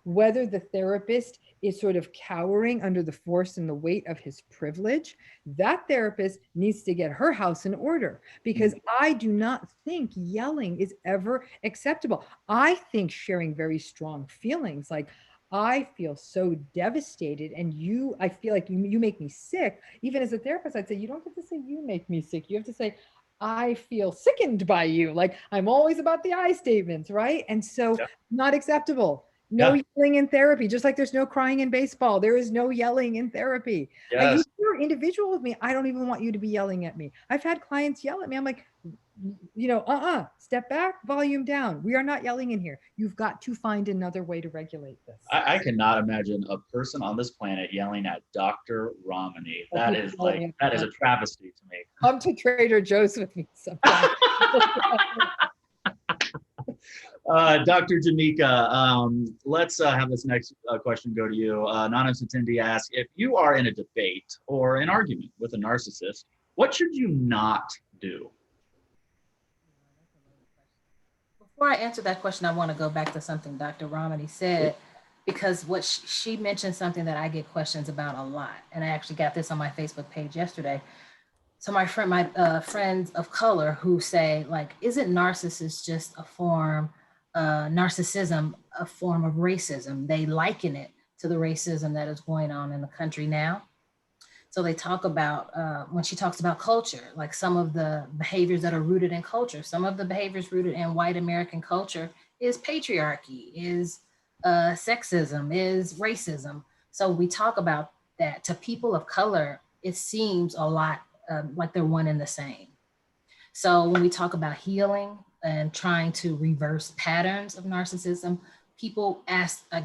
whether the therapist is sort of cowering under the force and the weight of his privilege, that therapist needs to get her house in order, because I do not think yelling is ever acceptable. I think sharing very strong feelings, like, I feel so devastated and I feel like you make me sick. Even as a therapist, I'd say, you don't get to say you make me sick. You have to say, I feel sickened by you. Like, I'm always about the I statements, right? And so not acceptable. No yelling in therapy, just like there's no crying in baseball. There is no yelling in therapy. Yes. You're individual with me. I don't even want you to be yelling at me. I've had clients yell at me. I'm like, step back, volume down. We are not yelling in here. You've got to find another way to regulate this. I cannot imagine a person on this planet yelling at Dr. Ramani. That is a travesty to me. Come to Trader Joe's with me sometime. Dr. Jameca, let's have this next question go to you. Anonymous attendee asks, if you are in a debate or an argument with a narcissist, what should you not do? Before I answer that question, I want to go back to something Dr. Ramani said, because what she mentioned something that I get questions about a lot. And I actually got this on my Facebook page yesterday. So my friends of color who say, like, isn't narcissist just a form, narcissism, a form of racism? They liken it to the racism that is going on in the country now. So they talk about, when she talks about culture, like some of the behaviors that are rooted in culture, some of the behaviors rooted in white American culture is patriarchy, is sexism, is racism. So we talk about that. To people of color, it seems a lot like they're one and the same. So when we talk about healing and trying to reverse patterns of narcissism, people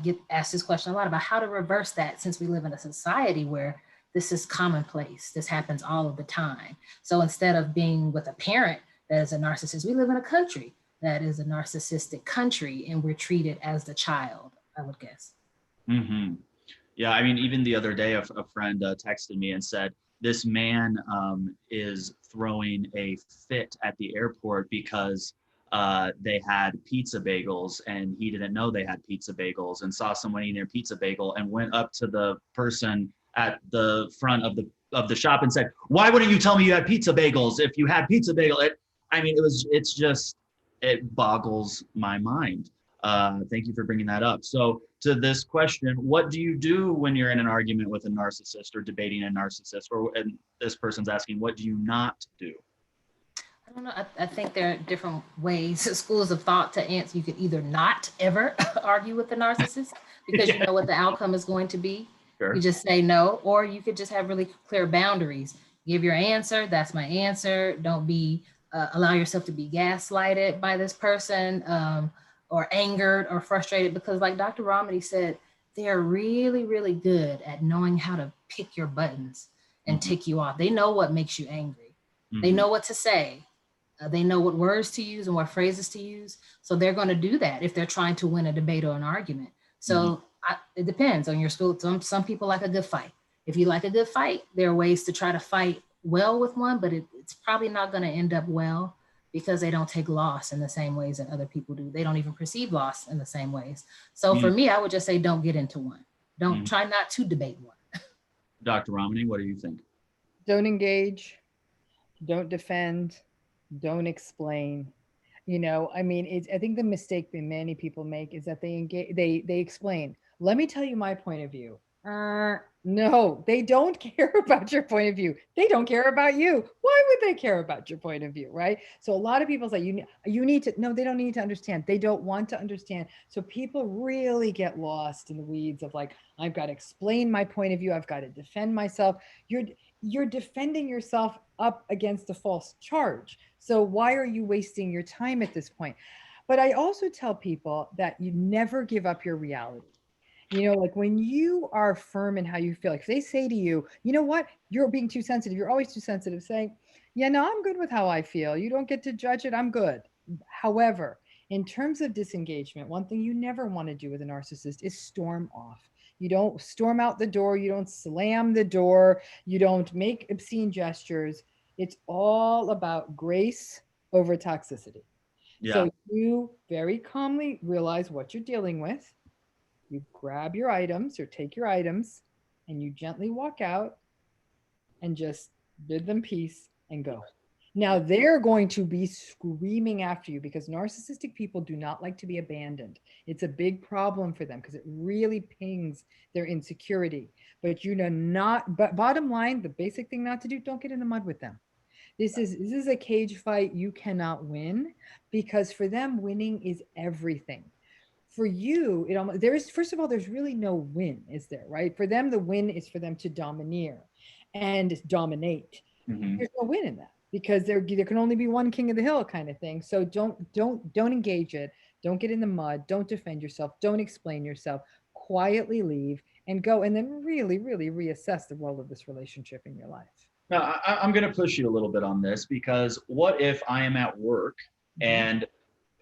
get asked this question a lot about how to reverse that, since we live in a society where this is commonplace. This happens all of the time. So instead of being with a parent that is a narcissist, we live in a country that is a narcissistic country, and we're treated as the child, I would guess. Mm-hmm. Yeah, I mean, even the other day, a friend texted me and said, this man is throwing a fit at the airport because they had pizza bagels and he didn't know they had pizza bagels, and saw someone eating their pizza bagel and went up to the person at the front of the shop and said, why wouldn't you tell me you had pizza bagels if you had pizza bagel? It boggles my mind. Thank you for bringing that up. So to this question, what do you do when you're in an argument with a narcissist or debating a narcissist? And this person's asking, what do you not do? I don't know. I think there are different ways, schools of thought to answer. You could either not ever argue with the narcissist because you know what the outcome is going to be. Sure. You just say no, or you could just have really clear boundaries. Give your answer. That's my answer. Don't be allow yourself to be gaslighted by this person or angered or frustrated, because like Dr. Ramani said, they're really, really good at knowing how to pick your buttons and tick you off. They know what makes you angry. They know what to say. They know what words to use and what phrases to use. So they're going to do that if they're trying to win a debate or an argument. So it depends on your school. Some people like a good fight. If you like a good fight, there are ways to try to fight well with one, but it's probably not going to end up well because they don't take loss in the same ways that other people do. They don't even perceive loss in the same ways. So for me, I would just say, don't get into one. Don't try not to debate one. Dr. Ramani, what do you think? Don't engage, don't defend, don't explain. I mean, I think the mistake that many people make is that they explain. Let me tell you my point of view. No, they don't care about your point of view. They don't care about you. Why would they care about your point of view, right? So a lot of people say you need to. No, they don't need to understand. They don't want to understand. So people really get lost in the weeds of like, I've got to explain my point of view. I've got to defend myself. You're defending yourself up against a false charge. So why are you wasting your time at this point? But I also tell people that you never give up your reality. Like when you are firm in how you feel, like if they say to you, you know what, you're being too sensitive, you're always too sensitive, saying, yeah, no, I'm good with how I feel. You don't get to judge it. I'm good. However, in terms of disengagement, one thing you never want to do with a narcissist is storm off. You don't storm out the door. You don't slam the door. You don't make obscene gestures. It's all about grace over toxicity. Yeah. So you very calmly realize what you're dealing with. You grab your items or take your items and you gently walk out and just bid them peace and go. Now they're going to be screaming after you because narcissistic people do not like to be abandoned. It's a big problem for them because it really pings their insecurity. But but bottom line, the basic thing not to do, don't get in the mud with them. This is a cage fight you cannot win, because for them winning is everything. For you, it almost, there is, first of all, there's really no win, is there, right? For them, the win is for them to domineer and dominate. There's no win in that because there can only be one king of the hill kind of thing. So don't engage it. Don't get in the mud. Don't defend yourself. Don't explain yourself. Quietly leave and go, and then really, really reassess the role of this relationship in your life. Now, I'm going to push you a little bit on this, because what if I am at work and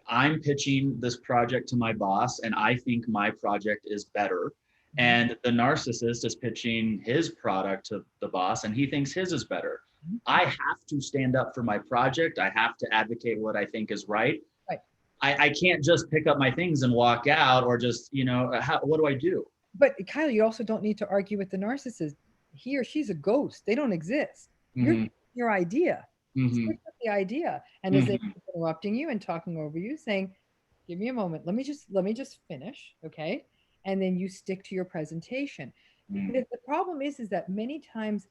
I'm pitching this project to my boss and I think my project is better, and the narcissist is pitching his product to the boss and he thinks his is better. I have to stand up for my project. I have to advocate what I think is right. Right. I can't just pick up my things and walk out, or just, what do I do? But Kyle, you also don't need to argue with the narcissist. He or she's a ghost. They don't exist. You're your idea. Stick with the idea. And as they keep interrupting you and talking over you, saying, give me a moment. Let me just finish. Okay. And then you stick to your presentation. The problem is that many times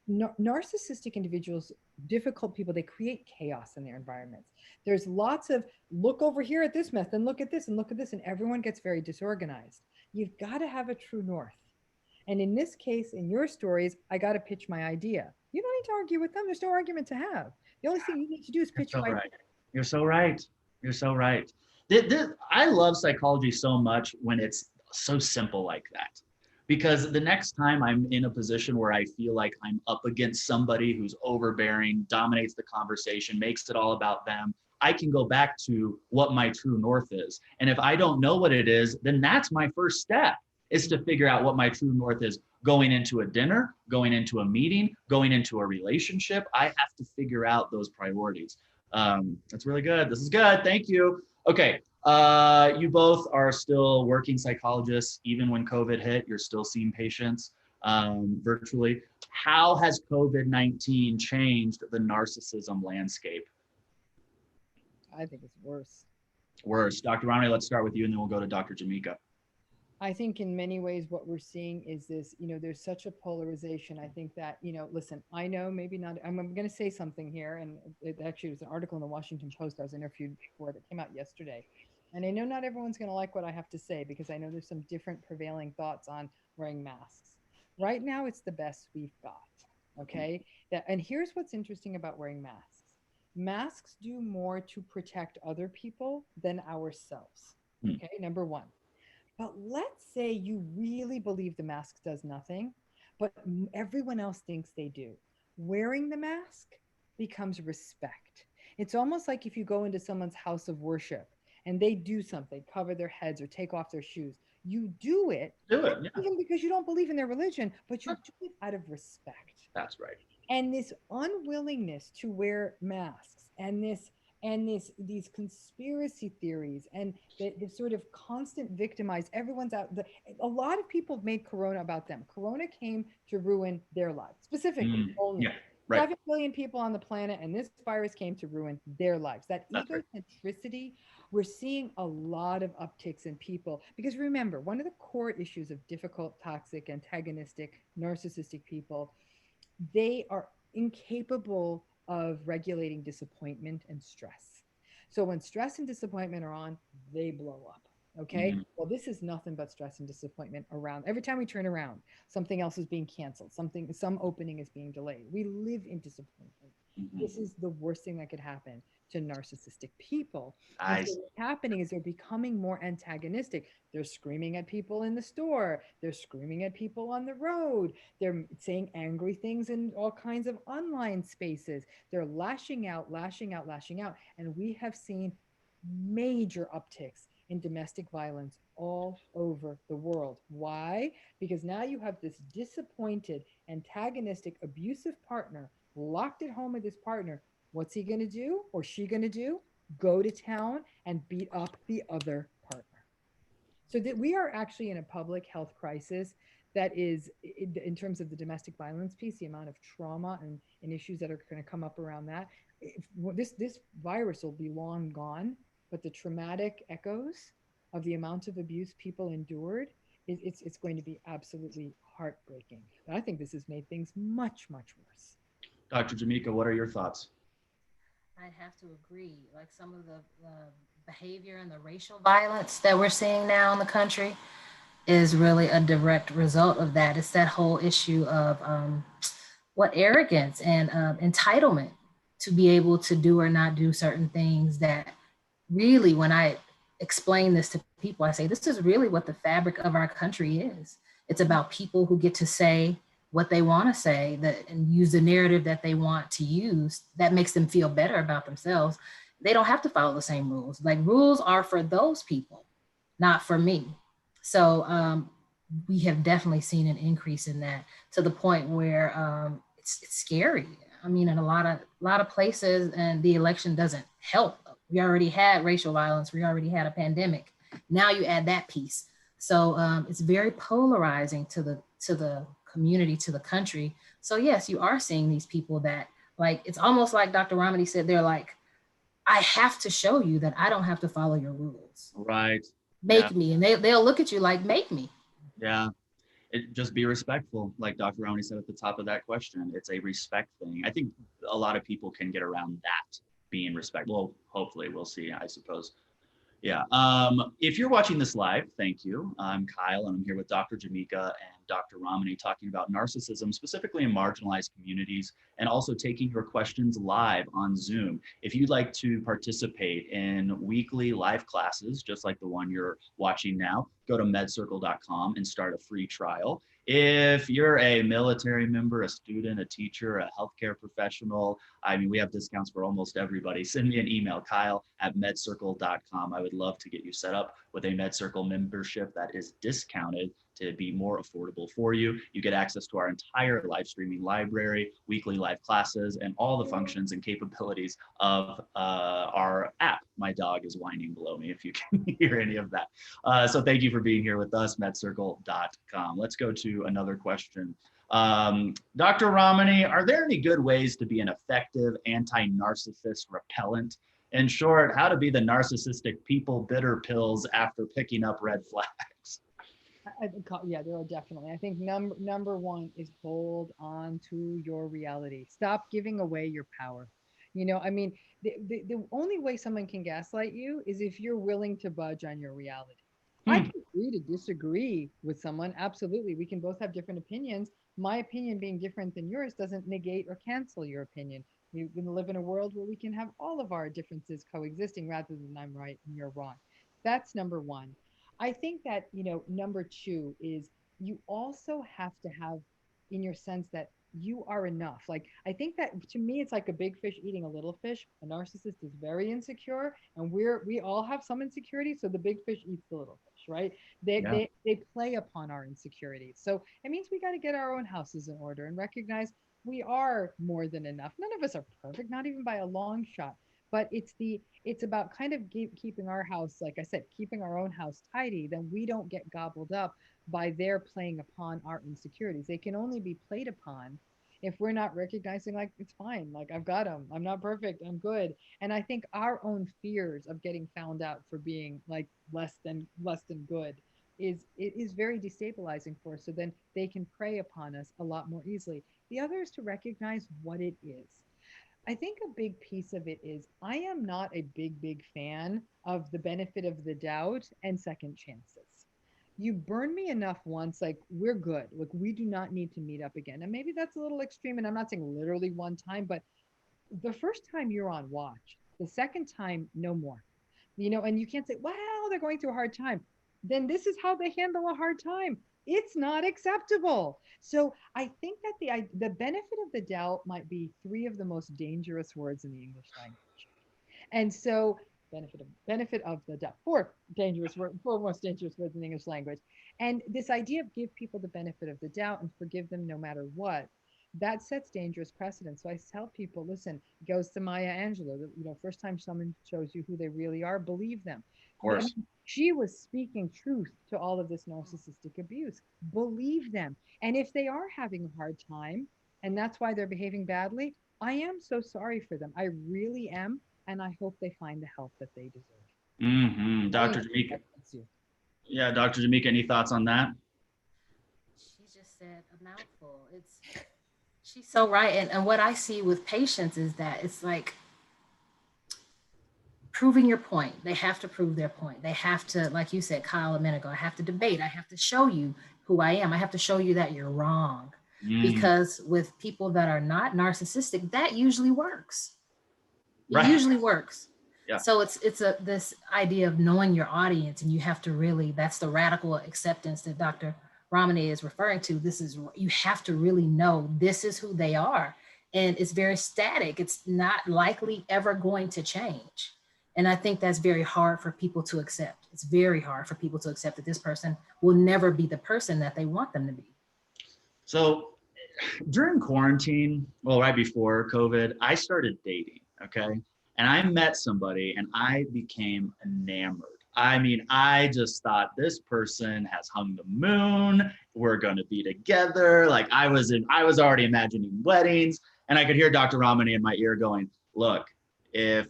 narcissistic individuals, difficult people, they create chaos in their environments. There's lots of look over here at this mess and look at this and look at this, and everyone gets very disorganized. You've got to have a true north. And in this case, in your stories, I got to pitch my idea. You don't need to argue with them. There's no argument to have. The only thing you need to do is pitch your idea. You're so right. You're so right. I love psychology so much when it's so simple like that. Because the next time I'm in a position where I feel like I'm up against somebody who's overbearing, dominates the conversation, makes it all about them, I can go back to what my true north is. And if I don't know what it is, then that's my first step, is to figure out what my true north is. Going into a dinner, going into a meeting, going into a relationship, I have to figure out those priorities. That's really good. This is good. Thank you. Okay. You both are still working psychologists. Even when COVID hit, you're still seeing patients virtually. How has COVID-19 changed the narcissism landscape? I think it's worse. Worse. Dr. Ramani, let's start with you, and then we'll go to Dr. Jameca. I think in many ways what we're seeing is this, there's such a polarization. I think that, listen, I know maybe not, I'm going to say something here, and it actually was an article in the Washington Post I was interviewed for that came out yesterday. And I know not everyone's going to like what I have to say, because I know there's some different prevailing thoughts on wearing masks. Right now, it's the best we've got. Okay. And here's what's interesting about wearing masks. Masks do more to protect other people than ourselves. Okay. Number one. But let's say you really believe the mask does nothing, but everyone else thinks they do. Wearing the mask becomes respect. It's almost like if you go into someone's house of worship and they do something, cover their heads or take off their shoes. You do it, even because you don't believe in their religion, but you do it out of respect. That's right. And this unwillingness to wear masks and these conspiracy theories and the sort of constant victimize, everyone's out. A lot of people made Corona about them. Corona came to ruin their lives, specifically only. Yeah, right. 7 billion people on the planet, and this virus came to ruin their lives. That egocentricity, we're seeing a lot of upticks in people. Because remember, one of the core issues of difficult, toxic, antagonistic, narcissistic people, they are incapable of regulating disappointment and stress. So when stress and disappointment are on, they blow up. Okay. Well, this is nothing but stress and disappointment around. Every time we turn around, something else is being canceled. Some opening is being delayed. We live in disappointment. This is the worst thing that could happen to narcissistic people. So what's happening is they're becoming more antagonistic. They're screaming at people in the store. They're screaming at people on the road. They're saying angry things in all kinds of online spaces. They're lashing out. And we have seen major upticks in domestic violence all over the world. Why? Because now you have this disappointed, antagonistic, abusive partner locked at home with his partner. What's he going to do or she going to do? Go to town and beat up the other partner. So that we are actually in a public health crisis that is, in terms of the domestic violence piece, the amount of trauma and issues that are going to come up around that. This virus will be long gone, but the traumatic echoes of the amount of abuse people endured, it's going to be absolutely heartbreaking. But I think this has made things much, much worse. Dr. Jameca, what are your thoughts? I'd have to agree. Like some of the behavior and the racial violence that we're seeing now in the country is really a direct result of that. It's that whole issue of what arrogance and entitlement to be able to do or not do certain things that really, when I explain this to people, I say, this is really what the fabric of our country is. It's about people who get to say what they want to say and use the narrative that they want to use that makes them feel better about themselves. They don't have to follow the same rules. Like, rules are for those people, not for me. So we have definitely seen an increase in that, to the point where it's scary. I mean, in a lot of places, and the election doesn't help. We already had racial violence. We already had a pandemic. Now you add that piece. So it's very polarizing to the community, to the country. So yes, you are seeing these people that, like, it's almost like Dr. Ramani said, they're like, I have to show you that I don't have to follow your rules. Right. Make me. And they'll look at you like, make me. Yeah. Just be respectful, like Dr. Ramani said at the top of that question. It's a respect thing. I think a lot of people can get around that, being respectful. Well, hopefully, we'll see, I suppose. Yeah. If you're watching this live, thank you. I'm Kyle, and I'm here with Dr. Jameca and Dr. Ramani talking about narcissism, specifically in marginalized communities, and also taking your questions live on Zoom. If you'd like to participate in weekly live classes, just like the one you're watching now, go to medcircle.com and start a free trial. If you're a military member, a student, a teacher, a healthcare professional, I mean, we have discounts for almost everybody. Send me an email, kyle@medcircle.com. I would love to get you set up with a MedCircle membership that is discounted to be more affordable for you. You get access to our entire live streaming library, weekly live classes, and all the functions and capabilities of our app. My dog is whining below me if you can hear any of that. So thank you for being here with us, medcircle.com. Let's go to another question. Dr. Ramani, are there any good ways to be an effective anti-narcissist repellent? In short, how to be the narcissistic people bitter pills after picking up red flags? Yeah, there are definitely. I think number one is hold on to your reality. Stop giving away your power. I mean, the only way someone can gaslight you is if you're willing to budge on your reality. I can agree to disagree with someone. Absolutely. We can both have different opinions. My opinion being different than yours doesn't negate or cancel your opinion. We can live in a world where we can have all of our differences coexisting rather than I'm right and you're wrong. That's number one. I think that, number two is you also have to have in your sense that you are enough. Like, I think that to me, it's like a big fish eating a little fish. A narcissist is very insecure, and we all have some insecurity. So the big fish eats the little fish, right? They play upon our insecurities. So it means we got to get our own houses in order and recognize we are more than enough. None of us are perfect, not even by a long shot. But it's about kind of keeping our house, like I said, keeping our own house tidy. Then we don't get gobbled up by their playing upon our insecurities. They can only be played upon if we're not recognizing, like, it's fine, like, I've got them, I'm not perfect, I'm good. And I think our own fears of getting found out for being like less than good is very destabilizing for us. So then they can prey upon us a lot more easily. The other is to recognize what it is. I think a big piece of it is I am not a big fan of the benefit of the doubt and second chances. You burn me enough once, like, we're good. Like, we do not need to meet up again. And maybe that's a little extreme. And I'm not saying literally one time, but the first time you're on watch, the second time, no more. And you can't say, wow, they're going through a hard time. Then this is how they handle a hard time. It's not acceptable. So I think that the benefit of the doubt might be three of the most dangerous words in the English language. And so benefit of the doubt, four most dangerous words in the English language. And this idea of give people the benefit of the doubt and forgive them no matter what, that sets dangerous precedents. So I tell people, listen, it goes to Maya Angelou, first time someone shows you who they really are, believe them. Of course. I mean, she was speaking truth to all of this narcissistic abuse. Believe them. And if they are having a hard time, and that's why they're behaving badly, I am so sorry for them. I really am. And I hope they find the help that they deserve. Dr. Jameca. Yeah, Dr. Jameca, any thoughts on that? She just said a mouthful. She's so right. And what I see with patients is that it's like proving your point. They have to prove their point. They have to, like you said, Kyle, a minute ago, I have to debate. I have to show you who I am. I have to show you that you're wrong. Because with people that are not narcissistic, that usually works. It usually works. Yeah. So it's this idea of knowing your audience, and you have to really, that's the radical acceptance that Dr. Ramani is referring to. You have to really know this is who they are. And it's very static. It's not likely ever going to change. And I think that's very hard for people to accept. It's very hard for people to accept that this person will never be the person that they want them to be. So during quarantine, well, right before COVID, I started dating, okay? And I met somebody and I became enamored. I mean, I just thought this person has hung the moon. We're gonna be together. Like I was already imagining weddings, and I could hear Dr. Ramani in my ear going, look, if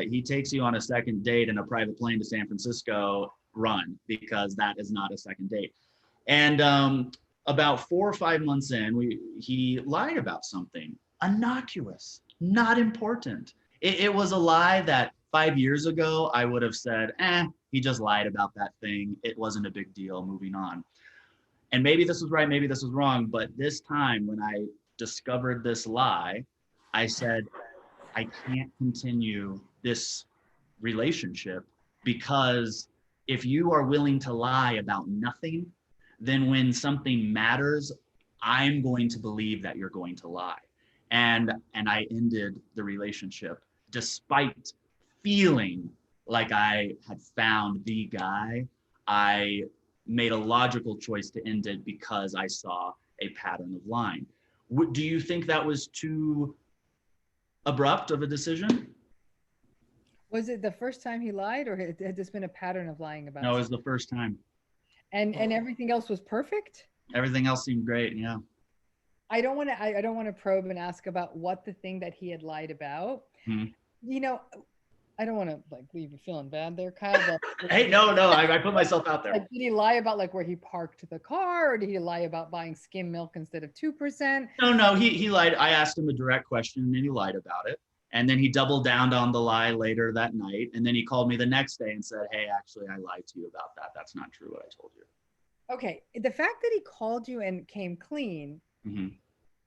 he takes you on a second date in a private plane to San Francisco, run, because that is not a second date. And about 4 or 5 months in, he lied about something innocuous, not important. It was a lie that 5 years ago, I would have said, he just lied about that thing. It wasn't a big deal, moving on. And maybe this was right, maybe this was wrong, but this time when I discovered this lie, I said, I can't continue this relationship, because if you are willing to lie about nothing, then when something matters, I'm going to believe that you're going to lie. And I ended the relationship despite feeling like I had found the guy. I made a logical choice to end it because I saw a pattern of lying. Do you think that was too abrupt of a decision? Was it the first time he lied, or had this been a pattern of lying about? No, it was the first time. And everything else was perfect? Everything else seemed great, yeah. I don't want to probe and ask about what the thing that he had lied about. You know, I don't want to like leave you feeling bad there, Kyle. But hey, no, I put myself out there. Like, did he lie about like where he parked the car, or did he lie about buying skim milk instead of 2%? No, he lied. I asked him a direct question and he lied about it. And then he doubled down on the lie later that night. And then he called me the next day and said, hey, actually, I lied to you about that. That's not true what I told you. Okay. The fact that he called you and came clean,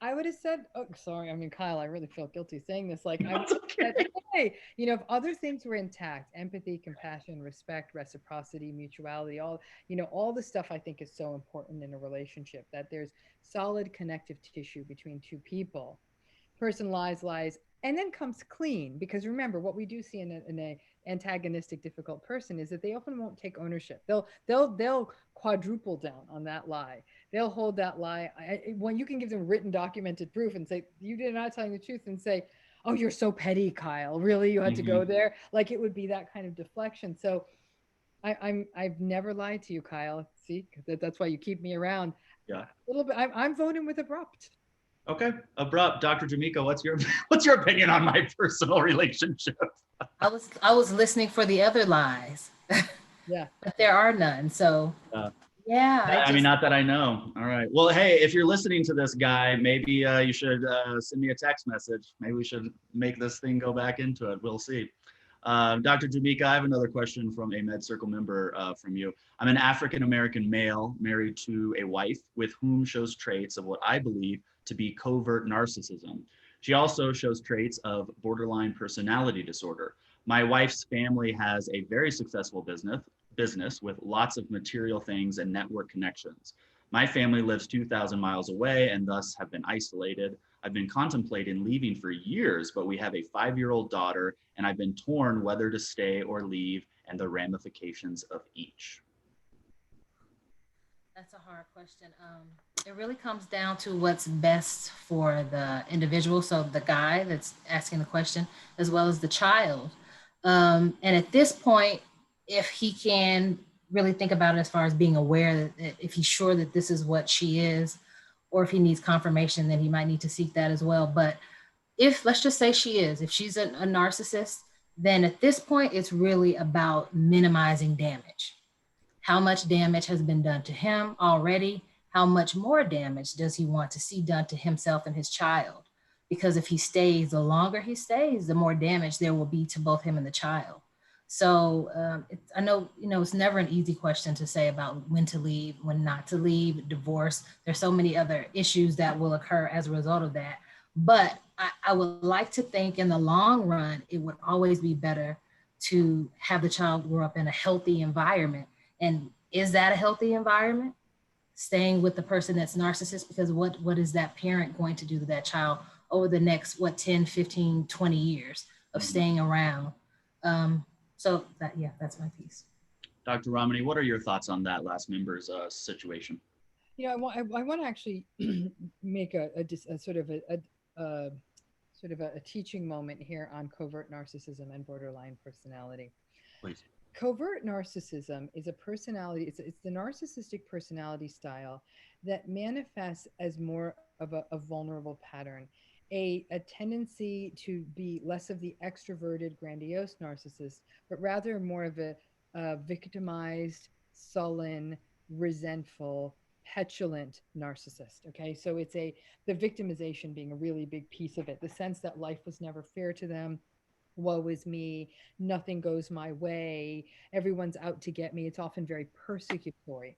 I would have said, oh, sorry. I mean, Kyle, I really feel guilty saying this. Like, I would have said, hey, you know, if other things were intact, empathy, compassion, respect, reciprocity, mutuality, all the stuff I think is so important in a relationship, that there's solid connective tissue between two people. Person lies, and then comes clean. Because remember, what we do see in a antagonistic, difficult person is that they often won't take ownership. They'll quadruple down on that lie. They'll hold that lie. When you can give them written, documented proof and say, you did not telling the truth, and say, oh, you're so petty, Kyle. Really? You had to go there? Like, it would be that kind of deflection. So I've never lied to you, Kyle. See, that's why you keep me around. Yeah. A little bit. I'm voting with abrupt. Okay, abrupt. Dr. Jameca, what's your opinion on my personal relationship? I was listening for the other lies. Yeah. But there are none. So yeah. I mean, not that I know. All right. Well, hey, if you're listening to this guy, maybe you should send me a text message. Maybe we should make this thing go back into it. We'll see. Dr. Jameca, I have another question from a MedCircle member from you. I'm an African-American male married to a wife with whom shows traits of what I believe to be covert narcissism. She also shows traits of borderline personality disorder. My wife's family has a very successful business with lots of material things and network connections. My family lives 2,000 miles away and thus have been isolated. I've been contemplating leaving for years, but we have a 5-year-old daughter and I've been torn whether to stay or leave and the ramifications of each. That's a hard question. It really comes down to what's best for the individual. So the guy that's asking the question, as well as the child. And at this point, if he can really think about it as far as being aware that if he's sure that this is what she is, or if he needs confirmation, then he might need to seek that as well. But if, let's just say she is, if she's a narcissist, then at this point, it's really about minimizing damage. How much damage has been done to him already? How much more damage does he want to see done to himself and his child? Because if he stays, the longer he stays, the more damage there will be to both him and the child. So I know, it's never an easy question to say about when to leave, when not to leave, divorce. There's so many other issues that will occur as a result of that. But I would like to think in the long run, it would always be better to have the child grow up in a healthy environment. And is that a healthy environment? Staying with the person that's narcissist, because what is that parent going to do to that child over the next 10, 15, 20 years of staying around? So that's my piece. Dr. Ramani, what are your thoughts on that last member's situation? I want to actually make a sort of a teaching moment here on covert narcissism and borderline personality. Please. Covert narcissism is a personality, it's the narcissistic personality style that manifests as more of a vulnerable pattern, a tendency to be less of the extroverted, grandiose narcissist, but rather more of a victimized, sullen, resentful, petulant narcissist. Okay, so it's the victimization being a really big piece of it, the sense that life was never fair to them. Woe is me, nothing goes my way, everyone's out to get me. It's often very persecutory.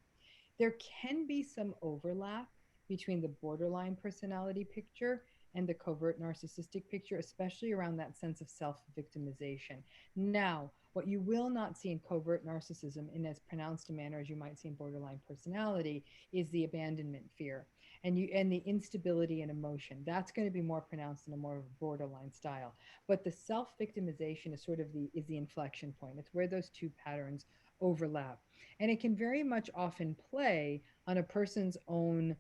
There can be some overlap between the borderline personality picture and the covert narcissistic picture, especially around that sense of self victimization. Now, what you will not see in covert narcissism in as pronounced a manner as you might see in borderline personality is the abandonment fear and the instability and emotion. That's going to be more pronounced in a more borderline style. But the self victimization is sort of the inflection point. It's where those two patterns overlap. And it can very much often play on a person's own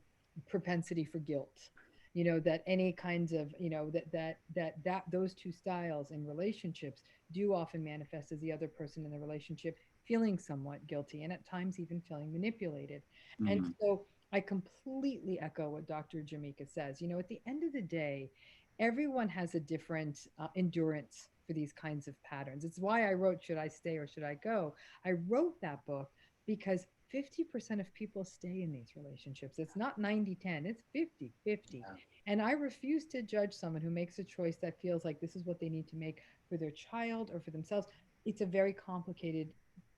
propensity for guilt. That any kinds of, that those two styles in relationships do often manifest as the other person in the relationship feeling somewhat guilty and at times even feeling manipulated. And Mm-hmm. so I completely echo what Dr. Jameca says. At the end of the day, everyone has a different endurance for these kinds of patterns. It's why I wrote Should I Stay or Should I Go? I wrote that book because 50% of people stay in these relationships. It's not 90-10, it's 50-50. And I refuse to judge someone who makes a choice that feels like this is what they need to make for their child or for themselves. It's a very complicated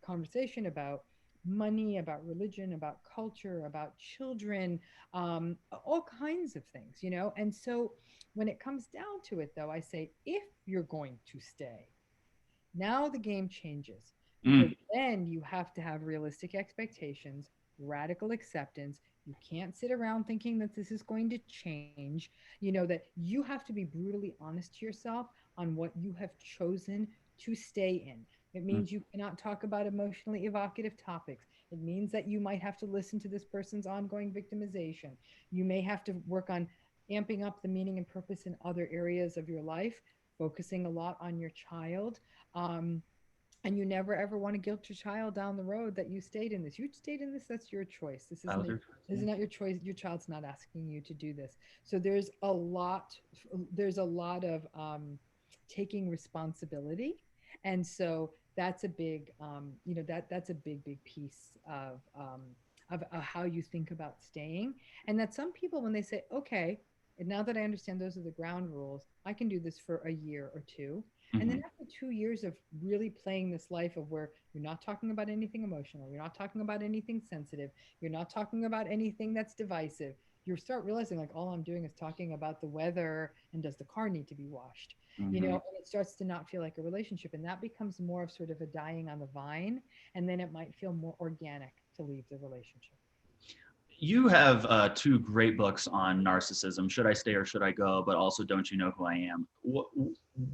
conversation about money, about religion, about culture, about children, all kinds of things. And so when it comes down to it, though, I say if you're going to stay, now the game changes because Mm. then you have to have realistic expectations, radical acceptance. You can't sit around thinking that this is going to change. That you have to be brutally honest to yourself on what you have chosen to stay in. It Mm. means you cannot talk about emotionally evocative topics. It means that you might have to listen to this person's ongoing victimization. You may have to work on amping up the meaning and purpose in other areas of your life, focusing a lot on your child. Um, and you never ever want to guilt your child down the road that you stayed in this. You stayed in this. That's your choice. This That isn't was her. this is not your choice. Your child's not asking you to do this. So there's a lot of taking responsibility, and so that's a big that's a big piece of how you think about staying. And that some people, when they say, okay, and now that I understand those are the ground rules, I can do this for a year or two. And then Mm-hmm. after 2 years of really playing this life of where you're not talking about anything emotional, you're not talking about anything sensitive, you're not talking about anything that's divisive, you start realizing like all I'm doing is talking about the weather and does the car need to be washed, Mm-hmm. and it starts to not feel like a relationship. And that becomes more of sort of a dying on the vine. And then it might feel more organic to leave the relationship. You have two great books on narcissism, Should I Stay or Should I Go, but also Don't You Know Who I Am.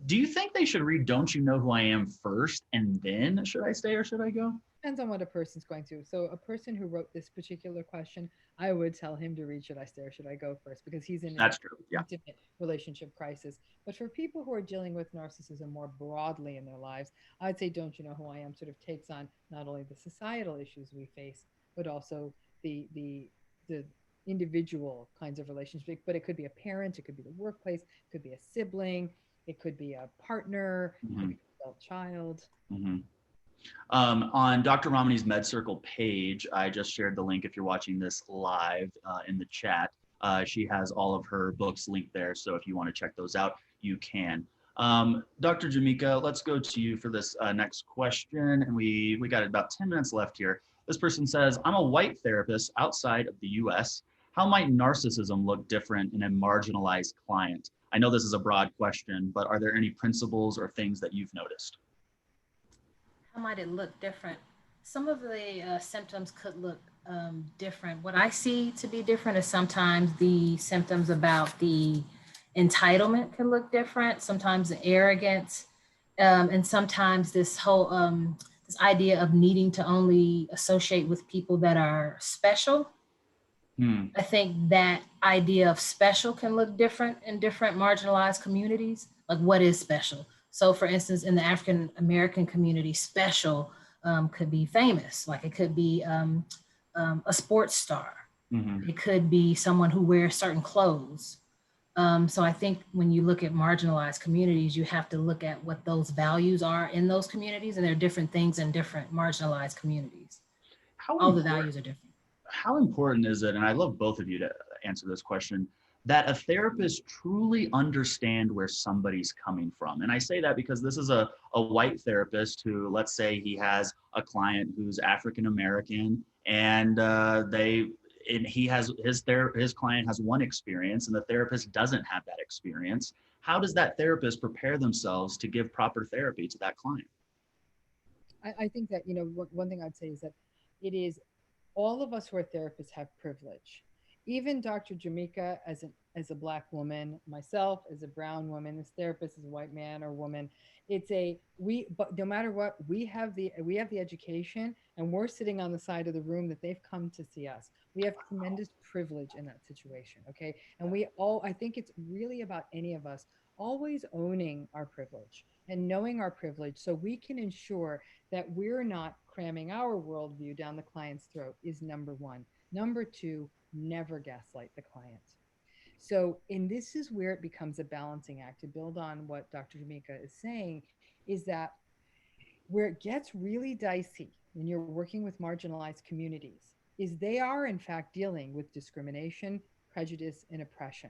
Do you think they should read Don't You Know Who I Am first and then Should I Stay or Should I Go? Depends on what a person's going through. So a person who wrote this particular question, I would tell him to read Should I Stay or Should I Go first, because he's in an That's true. Yeah. intimate relationship crisis. But for people who are dealing with narcissism more broadly in their lives, I'd say Don't You Know Who I Am sort of takes on not only the societal issues we face, but also the individual kinds of relationships. But it could be a parent, it could be the workplace, it could be a sibling, it could be a partner, it could Mm-hmm. be an adult child. Mm-hmm. On Dr. Ramani's MedCircle page, I just shared the link if you're watching this live in the chat. She has all of her books linked there, so if you want to check those out, you can. Dr. Jameca, let's go to you for this next question. And we got about 10 minutes left here. This person says, I'm a white therapist outside of the US. How might narcissism look different in a marginalized client? I know this is a broad question, but are there any principles or things that you've noticed? How might it look different? Some of the symptoms could look different. What I see to be different is sometimes the symptoms about the entitlement can look different, sometimes the arrogance, and sometimes this whole this idea of needing to only associate with people that are special. Hmm. I think that idea of special can look different in different marginalized communities. Like, what is special? So, for instance, in the African American community, special could be famous, like it could be a sports star, Mm-hmm. it could be someone who wears certain clothes. So, I think when you look at marginalized communities, you have to look at what those values are in those communities, and there are different things in different marginalized communities. How All the important values are different. how important is it, and I love both of you to answer this question, that a therapist truly understand where somebody's coming from? And I say that because this is a white therapist who, let's say he has a client who's African American, and he has his client has one experience and the therapist doesn't have that experience. How does that therapist prepare themselves to give proper therapy to that client? I think that, one thing I'd say is that it is all of us who are therapists have privilege. Even Dr. Jamaica, as a black woman, myself as a brown woman, this therapist is a white man or woman. But no matter what, we have the education, and we're sitting on the side of the room that they've come to see us. We have tremendous privilege in that situation. Okay. And I think it's really about any of us always owning our privilege and knowing our privilege so we can ensure that we're not cramming our worldview down the client's throat is number one. Number two, never gaslight the client. So, and this is where it becomes a balancing act to build on what Dr. Jamaica is saying, is that where it gets really dicey when you're working with marginalized communities is they are in fact dealing with discrimination, prejudice, and oppression.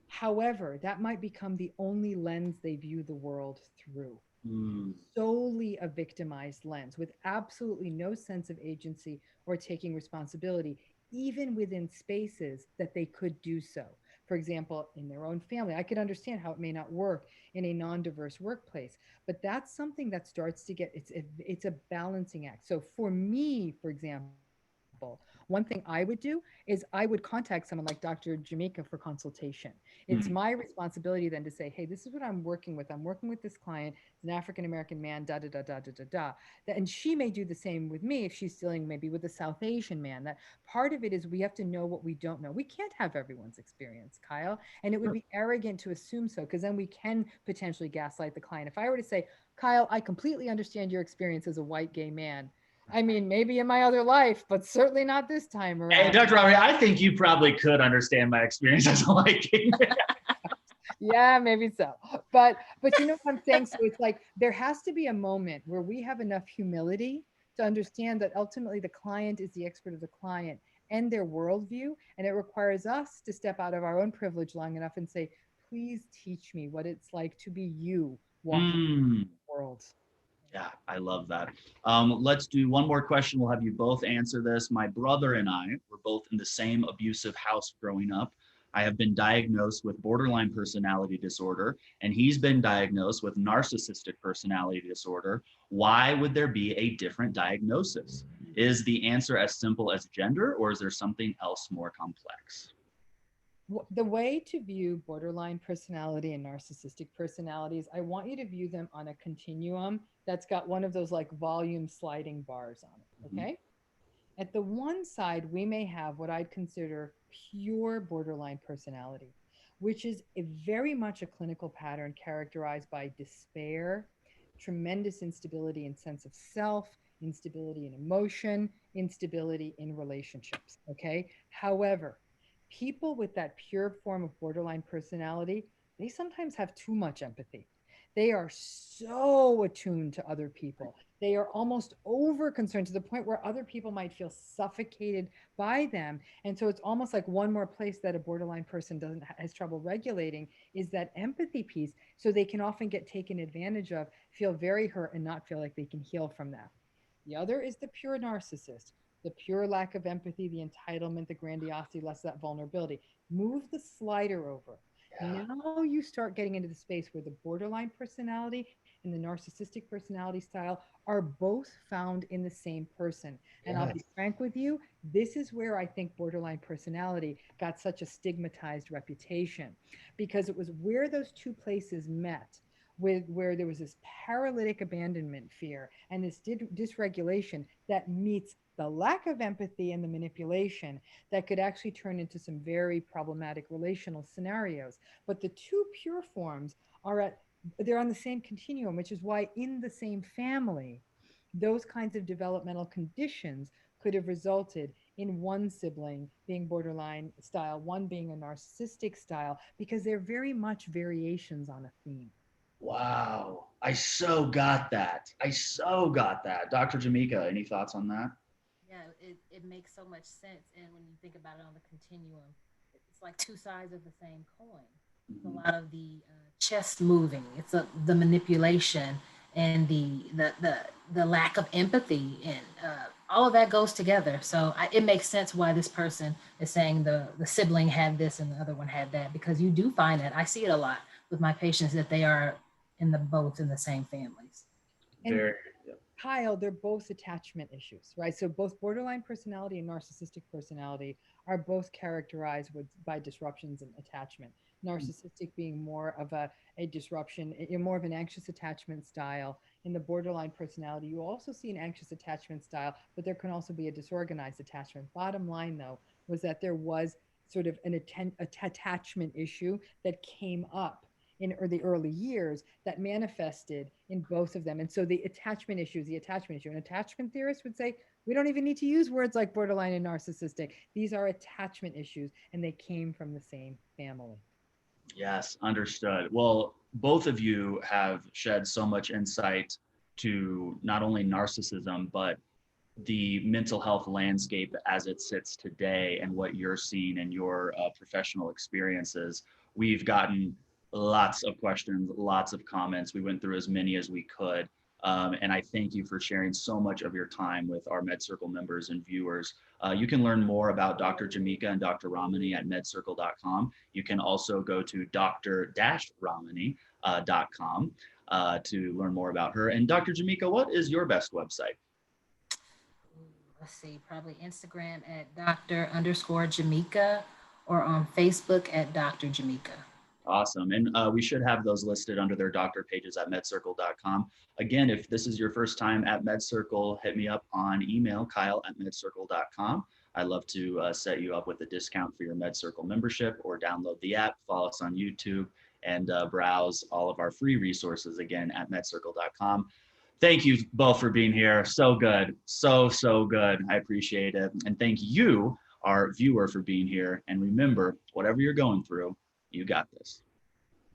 However, that might become the only lens they view the world through, Mm. solely a victimized lens with absolutely no sense of agency or taking responsibility, even within spaces that they could do so. For example, in their own family. I could understand how it may not work in a non-diverse workplace, but that's something that starts to get it's a balancing act. So for me, for example, one thing I would do is I would contact someone like Dr. Jamaica for consultation. It's my Mm. responsibility then to say, hey, this is what I'm working with. I'm working with this client, an African American man, da da da da da da da. And she may do the same with me if she's dealing maybe with a South Asian man. That part of it is we have to know what we don't know. We can't have everyone's experience, Kyle. And it would be arrogant to assume so, because then we can potentially gaslight the client. If I were to say, Kyle, I completely understand your experience as a white gay man. I mean, maybe in my other life, but certainly not this time Hey, around. Dr. Robbie, I think you probably could understand my experience as a liking. Yeah, maybe so. But you know what I'm saying? So it's like there has to be a moment where we have enough humility to understand that ultimately the client is the expert of the client and their worldview. And it requires us to step out of our own privilege long enough and say, please teach me what it's like to be you walking Mm. the world. Yeah, I love that. Let's do one more question. We'll have you both answer this. My brother and I were both in the same abusive house growing up. I have been diagnosed with borderline personality disorder, and he's been diagnosed with narcissistic personality disorder. Why would there be a different diagnosis? Is the answer as simple as gender, or is there something else more complex? The way to view borderline personality and narcissistic personalities, I want you to view them on a continuum that's got one of those like volume sliding bars on it. Mhm. Okay. At the one side, we may have what I'd consider pure borderline personality, which is a very much a clinical pattern characterized by despair, tremendous instability in sense of self, instability in emotion, instability in relationships. Okay. However, people with that pure form of borderline personality, they sometimes have too much empathy. They are so attuned to other people. They are almost over concerned to the point where other people might feel suffocated by them. And so it's almost like one more place that a borderline person doesn't has trouble regulating is that empathy piece. So they can often get taken advantage of, feel very hurt, and not feel like they can heal from that. The other is the pure narcissist, the pure lack of empathy, the entitlement, the grandiosity, less that vulnerability. Move the slider over. Yeah. Now you start getting into the space where the borderline personality and the narcissistic personality style are both found in the same person. And I'll Yes. be frank with you, this is where I think borderline personality got such a stigmatized reputation because it was where those two places met with where there was this paralytic abandonment fear and this dysregulation that meets the lack of empathy and the manipulation that could actually turn into some very problematic relational scenarios. But the two pure forms are at they're on the same continuum, which is why in the same family, those kinds of developmental conditions could have resulted in one sibling being borderline style, one being a narcissistic style, because they're very much variations on a theme. Wow. I so got that. I so got that. Dr. Jameca, any thoughts on that? Yeah, it makes so much sense. And when you think about it on the continuum, it's like two sides of the same coin. It's a Mhm. lot of the chest moving. The manipulation and the lack of empathy, and all of that goes together. So it makes sense why this person is saying the sibling had this and the other one had that, because you do find that I see it a lot with my patients that they are in the both in the same families. And Very. Yeah. Kyle, they're both attachment issues, right? So both borderline personality and narcissistic personality are both characterized by disruptions in attachment. Narcissistic being more of a disruption, more of an anxious attachment style. In the borderline personality, you also see an anxious attachment style, but there can also be a disorganized attachment. Bottom line, though, was that there was sort of an attachment issue that came up in the early years that manifested in both of them. And so the attachment issue is the attachment issue. An attachment theorist would say, we don't even need to use words like borderline and narcissistic. These are attachment issues, and they came from the same family. Yes, understood. Well, both of you have shed so much insight to not only narcissism, but the mental health landscape as it sits today and what you're seeing in your professional experiences. We've gotten lots of questions, lots of comments. We went through as many as we could. And I thank you for sharing so much of your time with our MedCircle members and viewers. You can learn more about Dr. Jameca and Dr. Ramani at medcircle.com. You can also go to dr-ramani.com to learn more about her. And Dr. Jameca, what is your best website? Let's see, probably Instagram at Dr. _Jameca, or on Facebook at Dr. Jameca. Awesome. And we should have those listed under their doctor pages at medcircle.com. Again, if this is your first time at MedCircle, hit me up on email, kyle@medcircle.com. I'd love to set you up with a discount for your MedCircle membership, or download the app, follow us on YouTube, and browse all of our free resources again at medcircle.com. Thank you both for being here. So good. So good. I appreciate it. And thank you, our viewer, for being here. And remember, whatever you're going through, you got this.